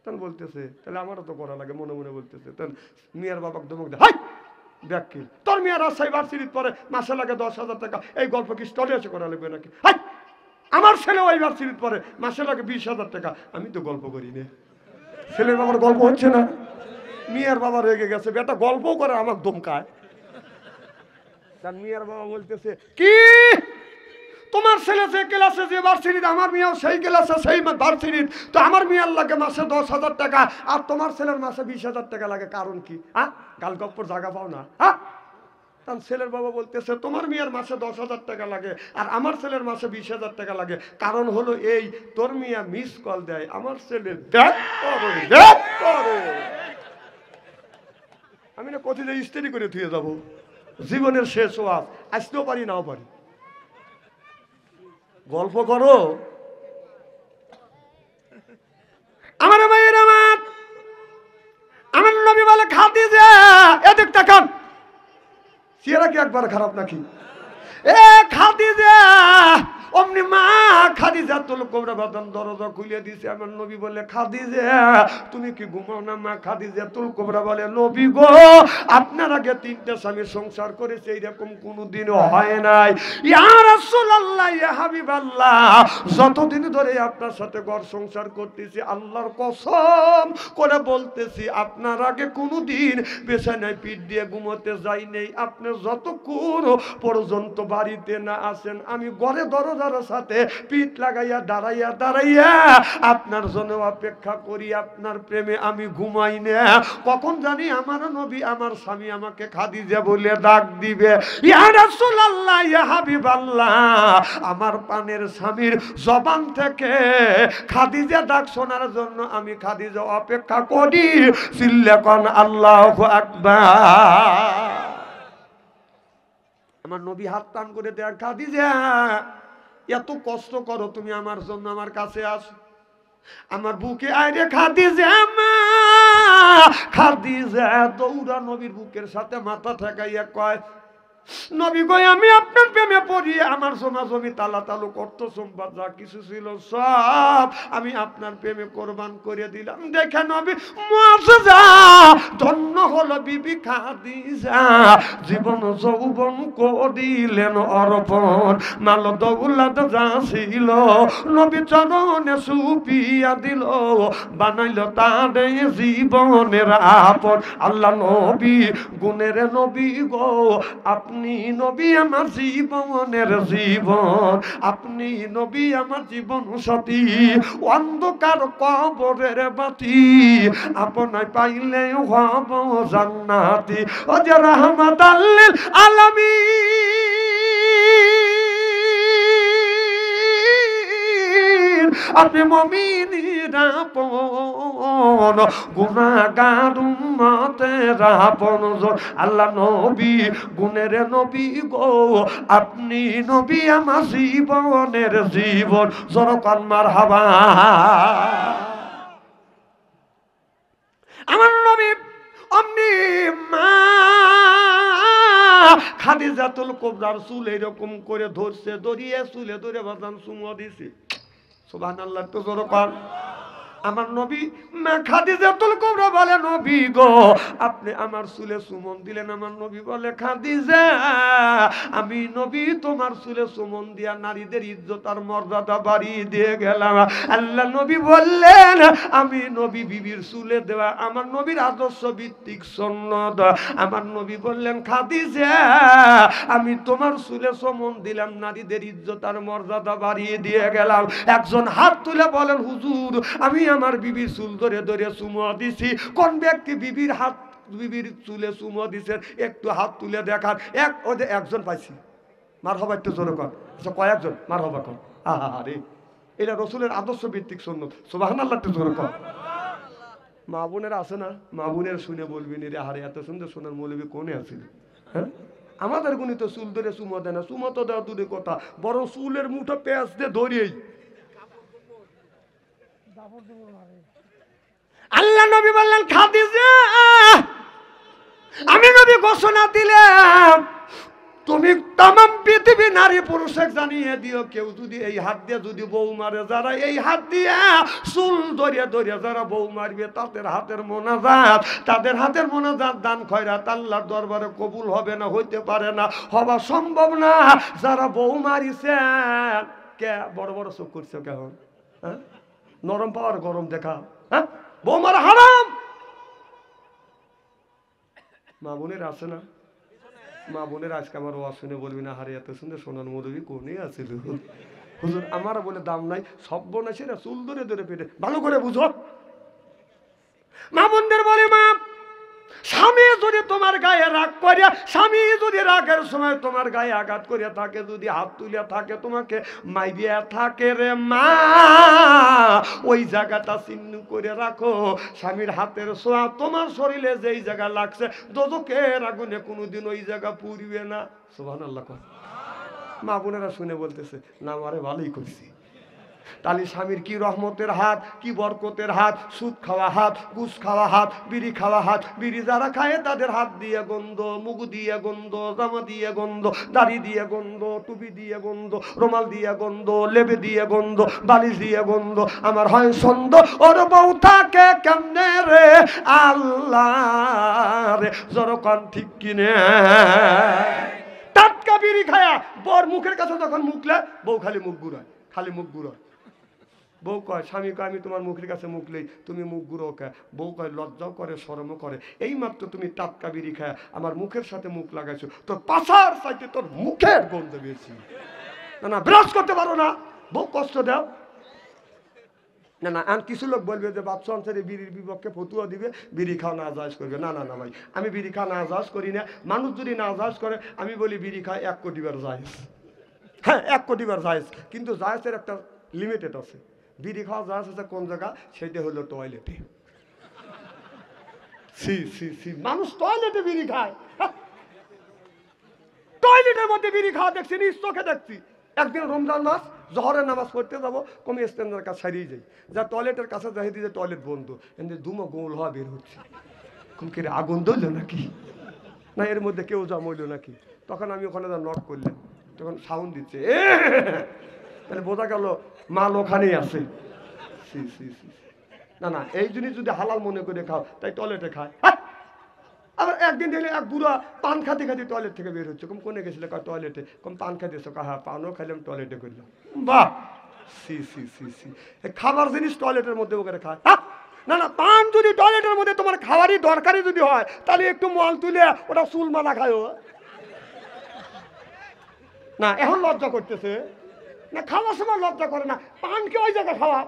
তখন বলতেছে তাহলে আমারও তো করা লাগে, মনে মনে বলতেছে। তখন মেয়ের বাবাকে ধমক দেয়, হাই দেখ কি তোর মেয়ে রাজশাহী ভার্সিটি পড়ে মাসে লাগে 10,000 টাকা, এই গল্প কি স্টলে এসে করা লাগবে নাকি? হাই আমার ছেলে ওই ভার্সিটি পড়ে মাসে লাগে 20,000 টাকা, আমি তো গল্প করি না। ছেলের বাবার গল্প হচ্ছে না। মিয়ার বাবা রেগে গেছে, বেটা গল্প করে আমাকে ধমকায়। তার মিয়ার বাবা বলতেছে কি তোমার ছেলে যে ক্লাসে যে ভার্সিটি, আমার মেয়েও সেই ক্লাসে সেই ভার্সিটি, তো আমার মেয়ের লাগে মাসে 10,000 টাকা আর তোমার ছেলের মাসে 20,000 টাকা লাগে, কারণ কি? হ্যাঁ গাল গপ্পর জায়গা পাও না? হ্যাঁ। তার ছেলের বাবা বলতেছে তোমার মেয়ের মাসে 10,000 টাকা লাগে আর আমার ছেলের মাসে 20,000 টাকা লাগে, কারণ হলো এই তোর মিয়া মিস কল দেয়, আমার ছেলে দেখ করে। আমি না কোথায় যে স্টাডি করে থুয়ে যাব, জীবনের শেষ ওয়াজ, আসতেও পারি নাও পারি। গল্প করো আমার ভাইয়ের, আমার নবী বলে খাদিজা এদিক তাকান, চেহারা কি একবার খারাপ নাকি? এ খাদিজা, অমনি মা খাদিজাতুল কুবরা বাদাম দরজা খুলে দিয়েছে। আমার নবী বলে খাদিজা তুমি কি ঘুমাও না? মা খাদিজাতুল কুবরা বলে নবী গো আপনার আগে 3টা স্বামী সংসার করেছে, এরকম কোনোদিনও হয় নাই। ইয়া রাসূলুল্লাহ, ইয়া হাবিবাল্লাহ, যতদিন ধরে আপনার সাথে ঘর সংসার করতেছি আল্লাহর কসম করে বলতেছি আপনার আগে কোনোদিন বিছানায় পিঠ দিয়ে ঘুমোতে যাই নেই। আপনি যতক্ষণ পর্যন্ত বাড়িতে না আসেন আমি ঘরে দরজার সাথে পিঠ লাগাইয়া দাঁড়াইয়া আপনার জন্য অপেক্ষা করি, আপনার প্রেমে আমি ঘুমাই না। কখন জানি আমার নবী আমার স্বামী আমাকে খাদিজা বলে ডাক দিবে। ইয়া রাসূলুল্লাহ, ইয়া হাবিবাল্লাহ, আমার প্রাণের স্বামীর জবান থেকে খাদিজা ডাক শোনার জন্য আমি খাদিজা অপেক্ষা করি। চিল্লা কোন আল্লাহু আকবার। আমার নবী হাত টান করে দেয়, খাদিজা এত কষ্ট করো তুমি আমার জন্য আমার কাছে আসো, আমার বুকে আইরে খাদিজা মা। খাদিজা দৌড়া নবীর বুকের সাথে মাথা ঠেকাইয়া কয় নবী গো আমি আপনার প্রেমে পড়িয়ে আমার সোনা জমি তালা তালু করত সম্পদ যা কিছু ছিল সব আমি আপনার প্রেমে কোরবান করে দিলাম। দেখে নবী মুআজ্জা ধন্য হলো বিবি খাদিজা, জীবন যৌবন করিলেন অর্পণ, মাল দৌলত যা ছিল নবী চরণে সুপিয়া দিল, বানাইল তারে জীবনের আপন। আল্লাহ নবী গুণের নবী গো, আপনি নবী আমার জীবনের জীবন, আপনি নবী আমার জীবন সাথী, অন্ধকার কবরের বাতি, আপনায় পাইলে হব জান্নাতি। ও যে রাহমাতাল লিল আলামিন, আপনি মুমিনের আপন, গুনাহগার উম্মতের আপন। আল্লাহ নবী গুণের নবী গো, আপনি নবী আমার জীবনের জীবন। জোরকান মারহাবা। আমার নবী অমনি মা খাদিজাতুল কুবরার চুল এরকম করে ধরছে, ধরিয়ে চুলে ধরে বাজান চুমো দিছে। সুবহানাল্লাহ। তো জোরকান। আমার নবী মা খাদিজাতুল কুবরা বলে নবী গো আপনি আমার চুলে চুমন দিলেন। আমার নবী বলে খাদিজা আমি নবী তোমার চুলে চুমন দিয়া নারীদের ইজ্জত আর মর্যাদা বাড়িয়ে দিয়ে গেলাম। আল্লাহ নবী বললেন আমি নবী বিবির চুলে দেওয়া আমার নবীর আদর্শ ভিত্তিক সুন্নাত। আমার নবী বললেন খাদিজা আমি তোমার চুলে চুমন দিলাম, নারীদের ইজ্জত আর মর্যাদা বাড়িয়ে দিয়ে গেলাম। একজন হাত তুলে বলেন হুজুর আমি আমার বিবির চুল ধরে ধরে চুমো দিছি। কোন ব্যক্তি বিবির হাত বিবির চুলে চুমো দিছেন একটু হাত তুলে দেখান। একজন পাইছি। মারহাবা একটু জোরে কর। আচ্ছা কয়েকজন মারহাবা কর। আরে এটা রসুলের আদর্শ ভিত্তিক সুন্নাত। সুবহানাল্লাহ একটু জোরে কর। মা বোনেরা আছে না, মা বোনের শুনে বলবেন রে হারে এত সুন্দর সোনার মৌলবী কোনে আছিল। হ্যাঁ আমাদের গুণী তো চুল ধরে চুমো দেয় না, চুমো তো দেওয়া দূরের কথা, বরং চুলের মুঠো পেঁয়াজ দিয়ে ধরিয়েই। আল্লাহ নবী বললেন খাদিজা আমি নবী ঘোষণা দিলাম তুমি तमाम পৃথিবী নারী পুরুষকে জানিয়ে দিও কেউ যদি এই হাত দিয়ে যদি বউ মারে, যারা এই হাত দিয়ে চুল ধরিয়ে ধরিয়ে যারা বউ মারবে তাদের হাতের মোনাজাত দান খয়রাত আল্লাহর দরবারে কবুল হবে না, হইতে পারে না, হওয়া সম্ভব না। যারা বউ মারিছে কে বড় বড় চোখ করছে কেমন? হ্যাঁ নরম পাওয়ার গরম দেখা। হ্যাঁ বউ মারা হারাম। মা বোনের আছে না, মা বোনের আজকে আমার ওয়াজ শুনে বলবি না হারে এত সুন্দর সোনার মৌলবী কোনে আছিল হুজুর আমার বলে দাম নাই, সব বোন আছে না চুল ধরে ধরে পেটে। ভালো করে বুঝো মা বোনদের বলে মা স্বামী যদি তোমার গায়ে রাগ করিয়া, স্বামী যদি রাগের সময় তোমার গায়ে আঘাত করিয়া থাকে, যদি হাত তুলিয়া থাকে তোমাকে মাইরিয়া থাকে রে মা, ওই জায়গাটা চিহ্ন করে রাখো। স্বামীর হাতের ছোঁয়া তোমার শরীরে যেই জায়গা লাগছে দোজখের আগুনে কোনোদিন ওই জায়গা পুড়িবে না। সুবহানাল্লাহ। মা বোনেরা শুনে বলতেছে না আমারে ভালোই করছি। তাহলে স্বামীর কি রহমতের হাত, কি বরকতের হাত, সুদ খাওয়া হাত, ঘুষ খাওয়া হাত, বিড়ি খাওয়া হাত। বিড়ি যারা খায় তাদের হাত দিয়ে গন্ধ, মুখ দিয়ে গন্ধ, জামা দিয়ে গন্ধ, দাড়ি দিয়ে গন্ধ, টুপি দিয়ে গন্ধ, রুমাল দিয়ে গন্ধ, লেবে দিয়ে গন্ধ, বালিশ দিয়ে গন্ধ। আমার হয় সন্দ ওর বউ থাকে কেমনে রে আল্লাহ রে, জরকান ঠিক কিনে টাটকা বিড়ি খায়া বর মুখের কাছে যখন মুখলে বউ খালি মুখ ঘুরায়, খালি মুখ ঘুরায়। বউ কয় স্বামী কয় আমি তোমার মুখের কাছে মুখলেই তুমি মুখ ঘুরো কে? বউ কয় লজ্জাও করে শরমও করে, এই মাত্র তুমি টাটকা বিড়ি খায় আমার মুখের সাথে মুখ লাগাইছো, তোর পাছার সাইতে তোর মুখের গন্ধ বেশি। না না ব্রাশ করতে পারো না, বউ কষ্ট দাও না। না আর কিছু লোক বলবে যে বাচ্চা অঞ্চলে বিড়ির বিপক্ষে ফতুয়া দিবে, বিড়ি খাওয়া না জায়েজ করবে। না না না ভাই আমি বিড়ি খাওয়া না জায়েজ করি না। মানুষ যদি না জায়েজ করে আমি বলি বিড়ি খায় 1 কোটি বার জায়েজ। হ্যাঁ 1 কোটি বার জায়েজ, কিন্তু জায়েজের একটা লিমিটেড আছে। বিড়ি খাওয়া জায়েজ আছে কোন জায়গা? সেটা হলো টয়লেটে। সি সি সি মানুষ টয়লেটে বিড়ি খায়। টয়লেটের মধ্যে বিড়ি খাওয়া দেখছি, নিজ চোখে দেখছি। একদিন রমজান মাস জহরের নামাজ পড়তে যাবো, কমে স্ট্যান্ডের কাছে ছাড়িয়ে যাই, যা টয়লেটের কাছে যাই দিয়ে টয়লেট বন্ধ, এমনি দুমো গোল হওয়া বের হচ্ছে। কম করে আগুন ধরল নাকি, না এর মধ্যে কেউ জমইল নাকি? তখন আমি ওখানে নক করলাম, তখন সাউন্ড দিচ্ছে, তাহলে বোঝা গেল মাল ওখানেই আছে। না না, এই জিনিস যদি হালাল মনে করে খাও তাই টয়লেটে খায়। আবার একদিন দেখলে এক বুড়া পান খাতে খাতে টয়লেট থেকে বের হচ্ছে, কম কোনে গেছিলে টয়লেটে, কম পান খাইতেছো, হ্যাঁ পানও খাইলাম টয়লেটে করলাম। বাহ, খাবার জিনিস টয়লেটের মধ্যে ওখানে খায়। না না, পান যদি টয়লেটের মধ্যে তোমার খাওয়ারই দরকারি যদি হয় তাহলে একটু মল তুলে ওটা চুল মালা খায় না। এখন লজ্জা করতেছে না, খাওয়ার সময় লজ্জা করে না, পানকে ওই জায়গায় খাওয়া।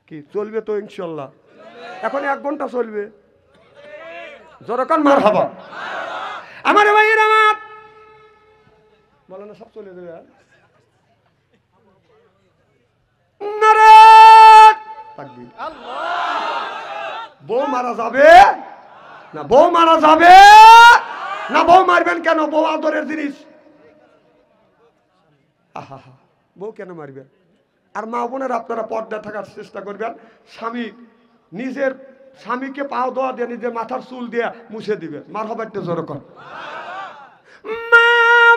কি চলবে তো ইনশাল্লাহ, এখন 1 ঘন্টা চলবে, যতক্ষণ মার হবা। আমার ভাইয়ের আমার বলে না, সব চলে যাবে। বউ মারা যাবে না, বউ মারা যাবে না, বউ মারবেন কেন? বউ আদরের জিনিস। আহা, বউ কেন মারবেন? আর মা বোনের আপনারা পর্দা থাকার চেষ্টা করবেন। স্বামী নিজের স্বামীকে পাও দোয়া দিয়ে নিজের মাথার চুল দিয়ে মুছে দিবে। মার হবার জোর কর। মা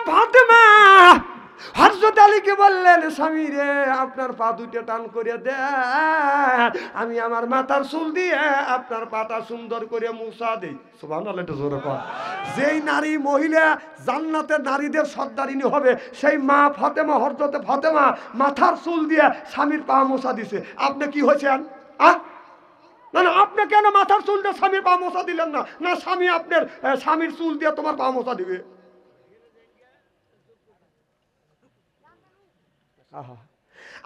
ফাতেমা হযরত আলীকে বললেন, স্বামী রে আপনার পা দুটো টান করে দেন, আমি আমার মাথার চুল দিয়ে আপনার পাটা সুন্দর করে মুছা দেই। সুবহানাল্লাহ, এটা জোরে কর। যেই নারী মহিলা জান্নাতের নারীদের সর্দারিনী হবে, সেই মা ফাতেমা, হযরত ফাতেমা মাথার চুল দিয়ে স্বামীর পা মুছা দিছে। আপনি কি হয়েছেন? না না, আপনি কেন মাথার চুল দিয়ে স্বামীর পা মুছা দিলেন না? না, স্বামী আপনার স্বামীর চুল দিয়ে তোমার পা মুছা দিবে।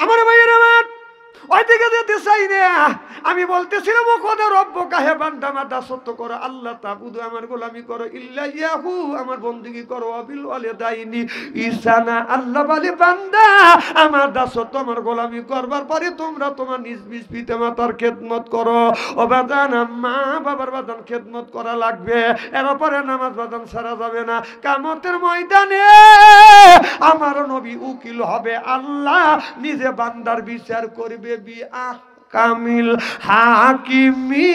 আমার ভাইয়ের আমার ওই দিকে যেতে চাই না। আমি বলতেছিলাম, ও খোদা রব্বকা, হে বান্দা আমার দাসত্ব করো, আল্লাহ তাবুদু আমার গোলামি করো, ইল্লা ইয়াহু আমার বন্দেগী করো, বিল ওয়ালিদাইনি ইহসানা। আল্লাহ বলে, বান্দা আমার দাসত্ব আমার গোলামি করবার পরে তোমরা তোমার নিজ নিজ পিতা মাতার খেদমত করো। ও বাদান, মা বাবার বাদান খেদমত করা লাগবে, এরপরে নামাজ বাদান ছাড়া যাবে না। কিয়ামতের ময়দানে আমার নবী উকিল হবে, আল্লাহ নিজে বান্দার বিচার করবে কামিল হাকিমি।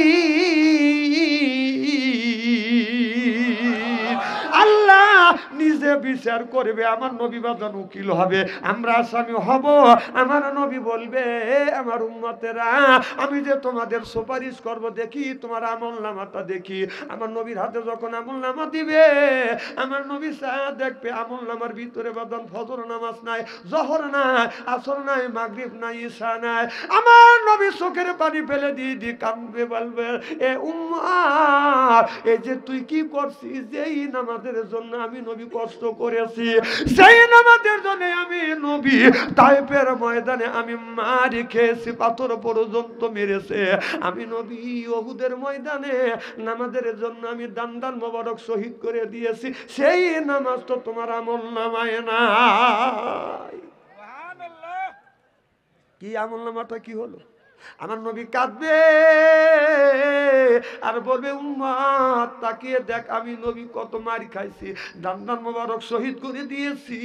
আল্লাহ নিজে বিচার করবে, আমার নবী বাজান উকিল হবে, আমরা আসামি হব। আমার নবী বলবে, আমার উম্মতেরা আমি যে তোমাদের সুপারিশ করব, দেখি তোমার আমলনামাটা দেখি। আমার নবীর হাতে যখন আমলনামা দিবে, আমার নবী দেখবে আমলনামার ভিতরে বাদান ফজর নামাজ নাই, জোহর নাই, আসর নাই, মাগরিব নাই, ঈশা নাই। আমার নবী চোখের পানি ফেলে দিয়ে কাঁদবে, বলবে, এ উম্মত, এই যে তুই কি করছিস, যেই নামাজের জন্য আমি নবী কষ্ট করেছি, সেই নামাজের জন্য আমি নবী তায়েফের ময়দানে আমি মারি খেয়েছি, পাথর পর্যন্ত মেরেছে। আমি নবী উহুদের ময়দানে নামাজের জন্য আমি দান মোবারক শহীদ করে দিয়েছি, সেই নামাজ তো তোমার আমলনামায় নাই। কি আমলনামাটা কি হলো? আমার নবী কাঁদবে আর বলবে, উম্মত তাকিয়ে দেখ, আমি নবী কত মারি খাইছি, দান মোবারক শহীদ করে দিয়েছি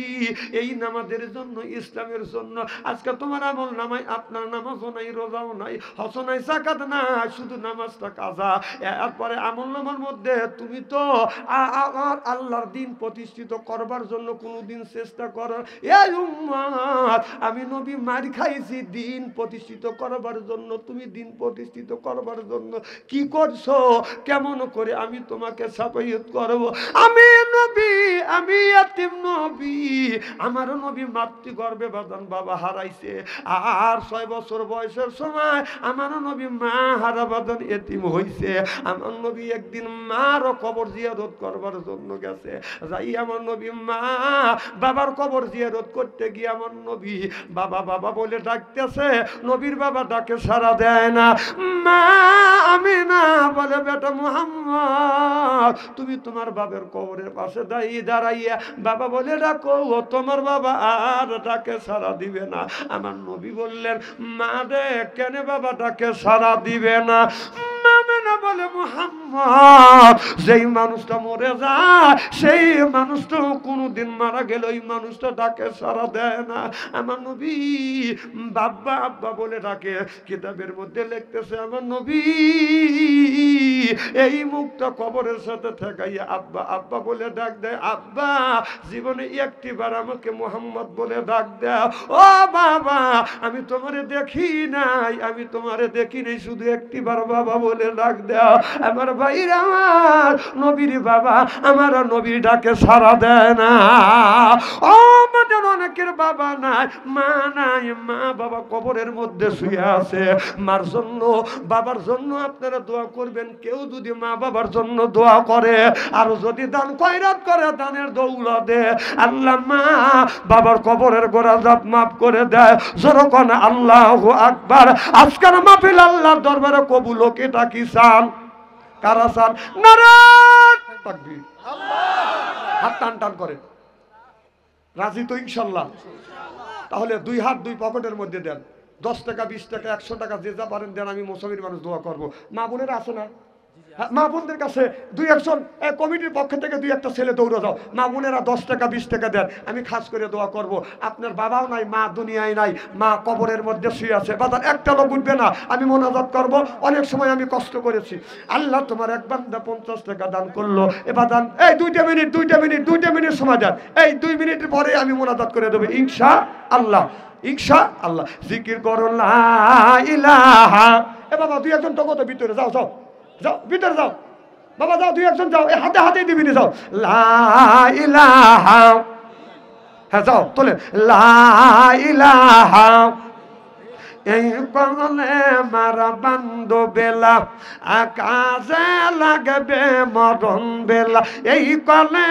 এই নামাজের জন্য, ইসলামের জন্য। আজকে তোমার আমল নামায় আপনার নামাজও নাই, রোজাও নাই, হজ নাই, যাকাত নাই, শুধু নামাজটা কাজা। এরপরে আমল নামার মধ্যে তুমি তো আমার আল্লাহর দিন প্রতিষ্ঠিত করবার জন্য কোনোদিন চেষ্টা করো। এই উম্মত, আমি নবী মারি খাইছি দিন প্রতিষ্ঠিত করবার জন্য, তুমি দিন প্রতিষ্ঠিত করবার জন্য কি করছো? কেমন করে আমি তোমাকে সাফায়াত করব? আমি নবী, আমি ইয়াতিম নবী। আমার নবী মাতৃগর্ভে বাদান বাবা হারাইছে, আর 6 বছর বয়সের সময় আমার নবী মা হারা বাদান এতিম হইছে। আমার নবী একদিন মার কবর জিয়ারত করবার জন্য গেছে, যাই আমার নবী মা বাবার কবর জিয়ারত করতে গিয়ে আমার নবী বাবা বাবা বলে ডাকতেছে, নবীর বাবা ডাকে সাড়া দেয় না। মা আমিনা বলে, বেটা মুহাম্মদ, তুমি তোমার বাবার কবরের পাশে দাঁড়াইয়া বাবা বলে ডাকো, ও তোমার বাবা আর ডাকে সাড়া দিবে না। আমার নবী বললেন, মা রে, কেন বাবা ডাকে সাড়া দিবে না? আমিনা বলে মুহাম্মদ যেই মানুষটা মরে যায় সেই মানুষটা কোনোদিন মারা গেল ওই মানুষটা ডাকে সাড়া দেয় না। আমার নবী বাব্বা আব্বা বলে ডাকে, কিতাবের মধ্যে লিখতেছে আমার নবী এই মুখটা কবরের সাথে ঠেকাইয়া আব্বা আব্বা বলে ডাক দেয়। আব্বা জীবনে একটিবার আমাকে মুহাম্মদ বলে ডাক দেয়। ও বাবা আমি তোমারে দেখি নাই, আমি তোমারে দেখি নাই, শুধু একটিবার বাবা বলে ডাক দেয়। আমার ভাইরা আমার নবীর বাবা আমার নবীর ডাকে সাড়া দেয় না। ও আমাদের অনেকের বাবা নাই, মা নাই, মা বাবা কবরের মধ্যে শুয়ে আছে। মার জন্য বাবার জন্য আপনারা দোয়া করবেন। কেউ যদি মা বাবার জন্য দোয়া করে আর যদি দান খয়রাত করে, দানের দৌলতে আল্লাহ মা বাবার কবরের গোরাজাত মাফ করে দেয়। যখন আল্লাহু আকবার। আজকের মাহফিল আল্লাহর দরবারে কবুল হোক, এটা কি চান? কারা চান? নারায়ণ তাকবীর। হাত টান টান করে রাজি তো ইনশাল্লাহ? তাহলে দুই হাত দুই পকেটের মধ্যে দেন, 10 টাকা 20 টাকা 100 টাকা যে যা পারেন দেন। আমি মুসলিম মানুষ দোয়া করবো। মা বোনেরা আছে না? মা বোনদের কাছে দুই একজন কমিটির পক্ষ থেকে দুই একটা ছেলে দৌড়ে যাও। মা বোনেরা 10 টাকা 20 টাকা দেন, আমি খাস করে দোয়া করব। আপনার বাবাও নাই, মা দুনিয়ায় নাই, মা কবরের মধ্যে শুয়ে আছে, বাজার একটা লোক উঠবে না, আমি মোনাজাত করব। অনেক সময় আমি কষ্ট করেছি। আল্লাহ তোমার এক বান্দা 50 টাকা দান করলো, এবার দান এই 2 মিনিট সময় দেন। এই 2 মিনিটের পরে আমি মোনাজাত করে দেবো ইনশাআল্লাহ। ইনশাআল্লাহ জিকির করো লা ইলাহা। এ বাবা দুই একজন তো কত ভিতরে যাও, যাও যাও ভিতরে যাও বাবা, যাও দুই একজন যাও, এই হাতে হাতে দিবি যাও। লা ইলাহা, হ্যাঁ যাও তোলে। লা ইলাহা এই কমলে মারা বান্ধ বেলা আকাশে লাগবে মরণ বেলা। এই কলে